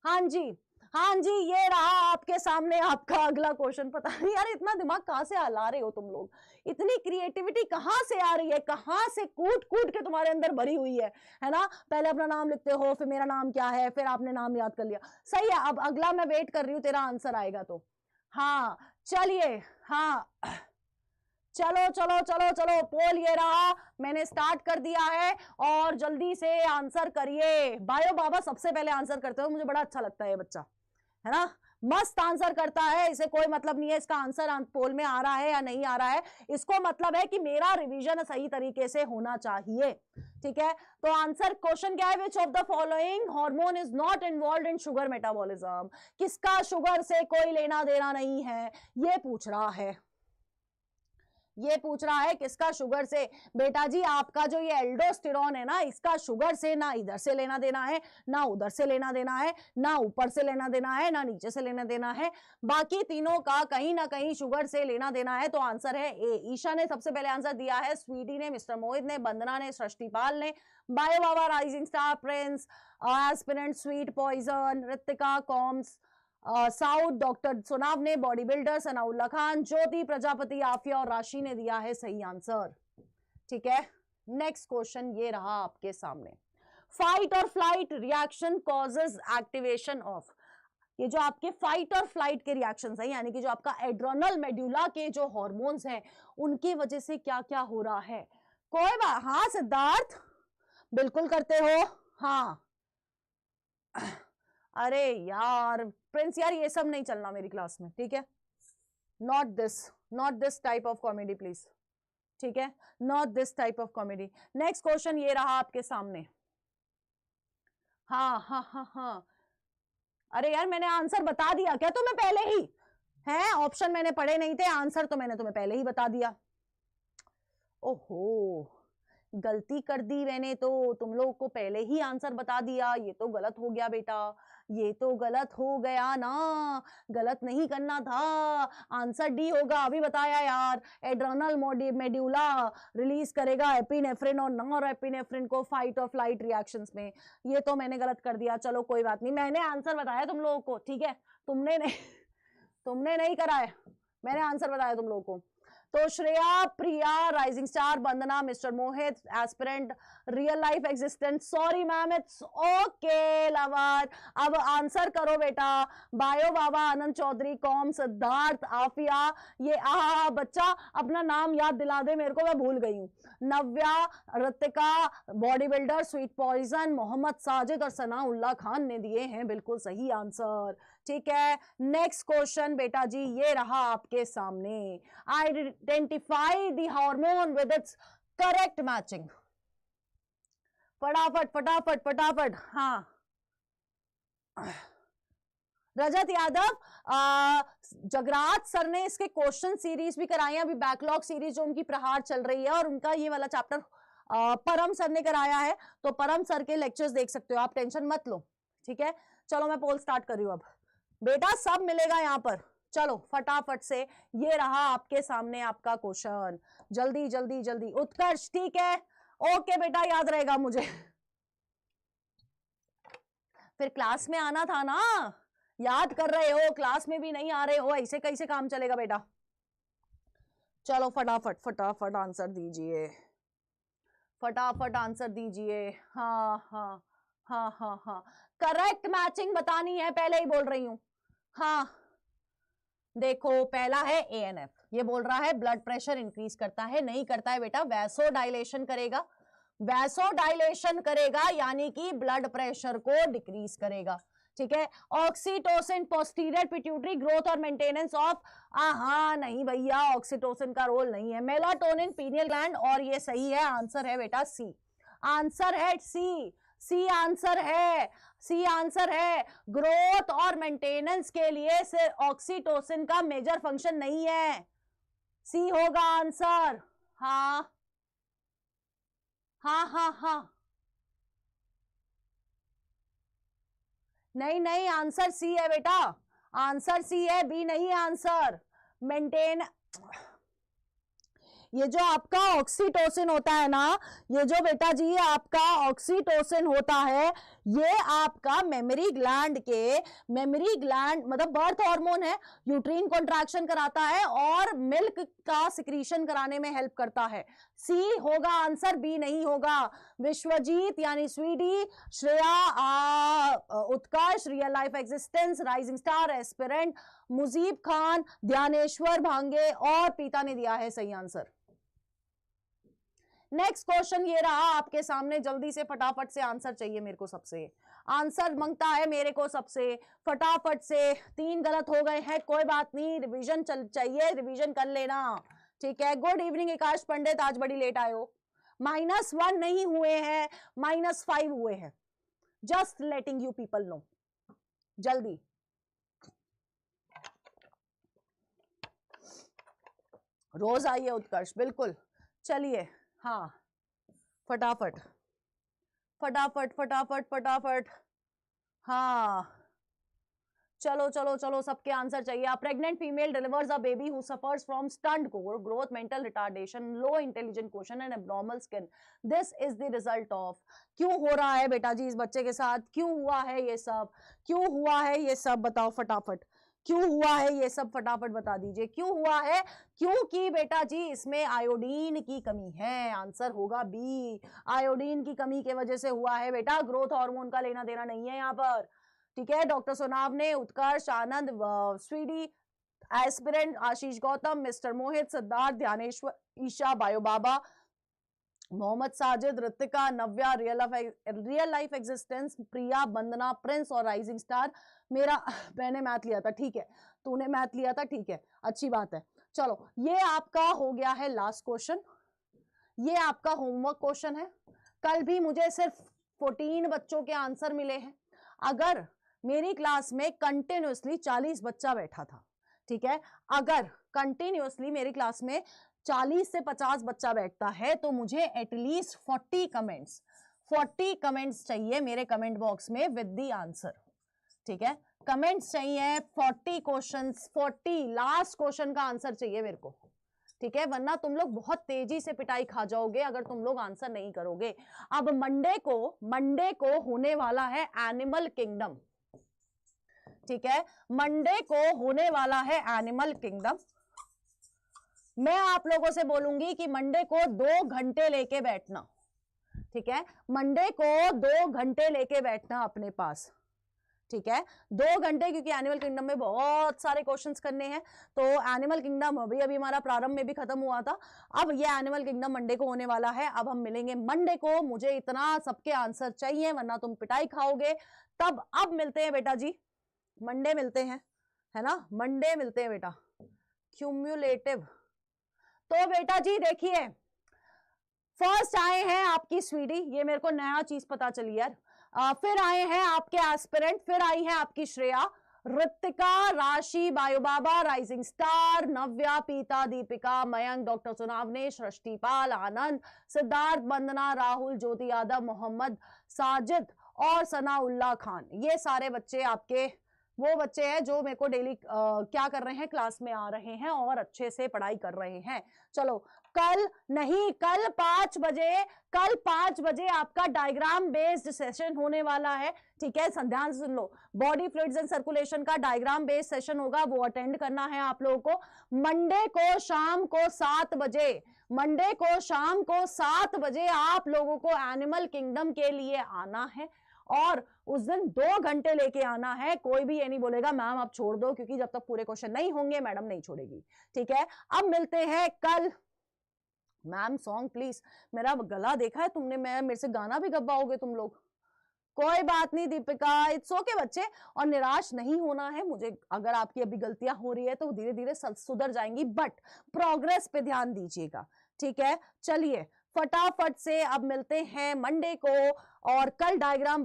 [SPEAKER 1] हाँ जी, हाँ जी, ये रहा आपके सामने आपका अगला क्वेश्चन। पता नहीं यार इतना दिमाग कहाँ से हला रहे हो तुम लोग, इतनी क्रिएटिविटी कहाँ से आ रही है, कहाँ से कूट कूट के तुम्हारे अंदर भरी हुई है ना। पहले अपना नाम लिखते हो, फिर मेरा नाम क्या है, फिर आपने नाम याद कर लिया। सही है, अब अगला मैं वेट कर रही हूँ तेरा आंसर आएगा तो। हाँ चलिए, हाँ चलो चलो चलो चलो, पोल ये रहा, मैंने स्टार्ट कर दिया है और जल्दी से आंसर करिए। बायो बाबा सबसे पहले आंसर करते हो, मुझे बड़ा अच्छा लगता है ये बच्चा, है ना, मस्त आंसर करता है। इसे कोई मतलब नहीं है इसका आंसर पोल में आ रहा है या नहीं आ रहा है, इसको मतलब है कि मेरा रिवीजन सही तरीके से होना चाहिए। ठीक है, तो आंसर क्वेश्चन क्या है, विच of the following hormone is not involve in sugar metabolism, किसका शुगर से कोई लेना देना नहीं है, ये पूछ रहा है, ये पूछ रहा है किसका शुगर से। बेटा जी आपका जो ये एल्डोस्टेरॉन है ना, इसका शुगर से ना इधर से लेना देना है, ना उधर से लेना देना है, ना ऊपर से लेना देना है, ना नीचे से लेना देना है, बाकी तीनों का कहीं ना कहीं शुगर से लेना देना है। तो आंसर है ए। ईशा ने सबसे पहले आंसर दिया है, स्वीटी ने, मिस्टर मोहित ने, वंदना ने, सृष्टिपाल ने, bio Baba, rising star, prince, aspirant, sweet poison, Ritika, कॉम्स, साउथ, डॉक्टर सुनाव ने, बॉडी बिल्डर, सनाउल्ला खान, ज्योति प्रजापति, आफिया और राशि ने दिया है सही आंसर। ठीक है, नेक्स्ट क्वेश्चन ये रहा आपके सामने, फाइट और flight reaction causes activation of, ये जो आपके फाइट और फ्लाइट के रिएक्शंस हैं, यानी कि जो आपका एड्रेनल मेडुला के जो हार्मोन्स हैं उनकी वजह से क्या क्या हो रहा है। कोई बात, हाँ सिद्धार्थ बिल्कुल करते हो, हाँ अरे यार प्रिंस यार ये सब नहीं चलना मेरी क्लास में, ठीक है, not this type of comedy please, ठीक है, not this type of comedy. Next question ये रहा आपके सामने, हाँ हाँ हाँ हाँ, अरे यार मैंने आंसर बता दिया क्या तुम्हें पहले ही, है ऑप्शन मैंने पढ़े नहीं थे, आंसर तो मैंने तुम्हें पहले ही बता दिया। ओहो गलती कर दी मैंने, तो तुम लोगों को पहले ही आंसर बता दिया, ये तो गलत हो गया बेटा, ये तो गलत हो गया ना, गलत नहीं करना था, आंसर डी होगा, अभी बताया यार, एड्रेनल मेडुला रिलीज करेगा एपिनेफ्रिन और नॉर एपिनेफ्रिन को फाइट और फ्लाइट रिएक्शंस में, ये तो मैंने गलत कर दिया, चलो कोई बात नहीं, मैंने आंसर बताया तुम लोगों को, ठीक है, तुमने नहीं करा है, मैंने आंसर बताया तुम लोगों को। तो Shreya, Priya, rising star, Vandana, mister Mohit, aspirant, real life existent, sorry ma'am it's okay lover, अब आंसर करो बेटा, बायो बाबा, आनंद चौधरी, कॉम, सिद्धार्थ, आफिया, ये बच्चा अपना नाम याद दिला दे मेरे को, मैं भूल गई हूँ, Navya, Ritika, body builder, sweet poison, Mohammed Sajid और सनाउल्ला खान ने दिए हैं बिल्कुल सही आंसर। ठीक है, नेक्स्ट क्वेश्चन बेटा जी ये रहा आपके सामने, identify the hormone with its correct matching, फटाफट फटाफट फटाफट, हाँ रजत यादव, जगराज सर ने इसके क्वेश्चन सीरीज भी कराई है, अभी बैकलॉग सीरीज जो उनकी प्रहार चल रही है, और उनका ये वाला चैप्टर परम सर ने कराया है, तो परम सर के लेक्चर्स देख सकते हो आप, टेंशन मत लो, ठीक है। चलो मैं पोल स्टार्ट कर रही हूँ अब, बेटा सब मिलेगा यहाँ पर, चलो फटाफट से, ये रहा आपके सामने आपका क्वेश्चन, जल्दी जल्दी जल्दी, उत्कर्ष ठीक है, ओके बेटा याद रहेगा मुझे, फिर क्लास में आना था ना, याद कर रहे हो, क्लास में भी नहीं आ रहे हो, ऐसे कैसे काम चलेगा बेटा। चलो फटाफट फटाफट आंसर दीजिए, फटाफट आंसर दीजिए, हाँ हाँ हाँ हाँ हाँ, करेक्ट मैचिंग बतानी है, पहले ही बोल रही हूं, हाँ देखो पहला है एएनएफ, ये बोल रहा है ब्लड प्रेशर इंक्रीज करता है, नहीं करता है बेटा, वैसोडाइलेशन करेगा, वैसोडाइलेशन करेगा यानी कि ब्लड प्रेशर को डिक्रीज करेगा, ठीक है। ऑक्सीटोसिन पोस्टीरियर पिट्यूटरी ग्रोथ और मेंटेनेंस ऑफ, हाँ नहीं भैया ऑक्सीटोसिन का रोल नहीं है, मेलाटोनिन पीनियल ग्लैंड, और ये सही है, आंसर है बेटा सी, आंसर है सी, सी आंसर है, सी आंसर है, ग्रोथ और मेंटेनेंस के लिए से ऑक्सीटोसिन का मेजर फंक्शन नहीं है, सी होगा आंसर, हाँ हाँ हाँ हाँ, नहीं नहीं आंसर सी है बेटा, आंसर सी है, बी नहीं है आंसर, मेंटेन, ये जो आपका ऑक्सीटोसिन होता है ना, ये जो बेटा जी आपका ऑक्सीटोसिन होता है, ये आपका मेमोरी ग्लैंड मतलब बर्थ हार्मोन है, यूट्रीन कॉन्ट्रैक्शन कराता है और मिल्क का सिक्रीशन कराने में हेल्प करता है। सी होगा आंसर, बी नहीं होगा। विश्वजीत यानी Sweety, Shreya, Utkarsh, real life existence, rising star, aspirant, Mujeeb Khan, Dhyaneshwar Bhange और पीता ने दिया है सही आंसर। नेक्स्ट क्वेश्चन ये रहा आपके सामने, जल्दी से फटाफट से आंसर चाहिए मेरे को, सबसे आंसर मांगता है मेरे को सबसे फटाफट से। 3 गलत हो गए हैं, कोई बात नहीं, रिवीजन चाहिए, रिवीजन कर लेना, ठीक है। गुड इवनिंग आकाश पंडित, आज बड़ी लेट आए हो। -1 नहीं हुए हैं, -5 हुए हैं, just letting you people know. जल्दी रोज आइए उत्कर्ष, बिल्कुल, चलिए, हाँ फटाफट फटाफट फटाफट फटाफट, हाँ चलो चलो चलो, सबके आंसर चाहिए। अ pregnant female delivers a baby who suffers from stunt growth, mental retardation, low intelligent question and abnormal skin. This is the result of. क्यों हो रहा है बेटा जी इस बच्चे के साथ, क्यों हुआ है ये सब, क्यों हुआ है ये सब, बताओ फटाफट, क्यों हुआ है ये सब, फटाफट बता दीजिए क्यों हुआ है। क्योंकि बेटा जी इसमें आयोडीन की कमी है, आंसर होगा बी। आयोडीन की कमी की वजह से हुआ है बेटा, ग्रोथ हार्मोन का लेना देना नहीं है यहाँ पर, ठीक है। डॉक्टर सोनाव ने, उत्कर्ष, आनंद, स्वीडी, एस्पिरेंट, आशीष गौतम, मिस्टर मोहित, सिद्धार्थ, ध्यानेश्वर, ईशा, बायो बाबा, मोहम्मद साजिद, ऋतिका, नव्या, रियल लाइफ एग्जिस्टेंस, प्रिया, वंदना, प्रिंस और राइजिंग स्टार। मैंने मैथ लिया था, ठीक है, तूने मैथ लिया था, ठीक है, अच्छी बात है। चलो ये आपका हो गया है लास्ट क्वेश्चन, ये आपका होमवर्क क्वेश्चन है। कल भी मुझे सिर्फ 14 बच्चों के आंसर मिले हैं। अगर मेरी क्लास में कंटिन्यूअसली 40 बच्चा बैठा था, ठीक है, अगर कंटिन्यूअसली मेरी क्लास में 40 से 50 बच्चा बैठता है तो मुझे एटलीस्ट 40 कमेंट्स चाहिए मेरे कमेंट बॉक्स में विद द आंसर, ठीक है। कमेंट्स चाहिए 40 क्वेश्चंस, 40 लास्ट क्वेश्चन का आंसर चाहिए मेरे को, ठीक है, वरना तुम लोग बहुत तेजी से पिटाई खा जाओगे अगर तुम लोग आंसर नहीं करोगे। अब मंडे को होने वाला है एनिमल किंगडम, ठीक है, मंडे को होने वाला है एनिमल किंगडम। मैं आप लोगों से बोलूंगी कि मंडे को 2 घंटे लेके बैठना, ठीक है, मंडे को 2 घंटे लेके बैठना अपने पास, ठीक है, 2 घंटे, क्योंकि एनिमल किंगडम में बहुत सारे क्वेश्चंस करने हैं। तो एनिमल किंगडम अभी हमारा प्रारंभ में भी खत्म हुआ था, अब ये एनिमल किंगडम मंडे को होने वाला है। अब हम मिलेंगे मंडे को, मुझे इतना सबके आंसर चाहिए वरना तुम पिटाई खाओगे। तब अब मिलते हैं बेटा जी, मंडे मिलते हैं, है ना, मंडे मिलते हैं बेटा। क्यूम्युलेटिव, तो बेटा जी देखिए, फर्स्ट आए हैं आपकी स्वीडी, ये मेरे को नया चीज पता चली यार। फिर आए हैं आपके एस्पिरेंट, फिर आई है आपकी श्रेया, ऋतिका, राशि, बायो बाबा, राइजिंग स्टार, नव्या, पीता, दीपिका, मयंक, डॉक्टर सुनावने, सृष्टिपाल, आनंद, सिद्धार्थ, वंदना, राहुल, ज्योति यादव, मोहम्मद साजिद और सनाउल्लाह खान। ये सारे बच्चे आपके वो बच्चे हैं जो मेरे को डेली क्या कर रहे हैं, क्लास में आ रहे हैं और अच्छे से पढ़ाई कर रहे हैं। चलो कल नहीं, कल 5 बजे आपका डायग्राम बेस्ड सेशन होने वाला है, ठीक है, ध्यान से सुन लो। बॉडी फ्लूइड्स एंड सर्कुलेशन का डायग्राम बेस्ड सेशन होगा, वो अटेंड करना है आप लोगों को। मंडे को शाम को 7 बजे आप लोगों को एनिमल किंगडम के लिए आना है और उस दिन 2 घंटे लेके आना है। कोई भी ये नहीं बोलेगा मैम आप छोड़ दो, क्योंकि जब तक पूरे क्वेश्चन नहीं होंगे मैडम नहीं छोड़ेगी, ठीक है। अब मिलते हैं कल। मैम सॉन्ग प्लीज, मेरा गला देखा है तुमने, मेरे से गाना भी गवाओगे तुम लोग। कोई बात नहीं दीपिका, इट्स ओके बच्चे, और निराश नहीं होना है मुझे। अगर आपकी अभी गलतियां हो रही है तो धीरे धीरे सुधर जाएंगी, बट प्रोग्रेस पे ध्यान दीजिएगा, ठीक है। चलिए फटाफट से अब मिलते हैं मंडे को, और कल डायग्राम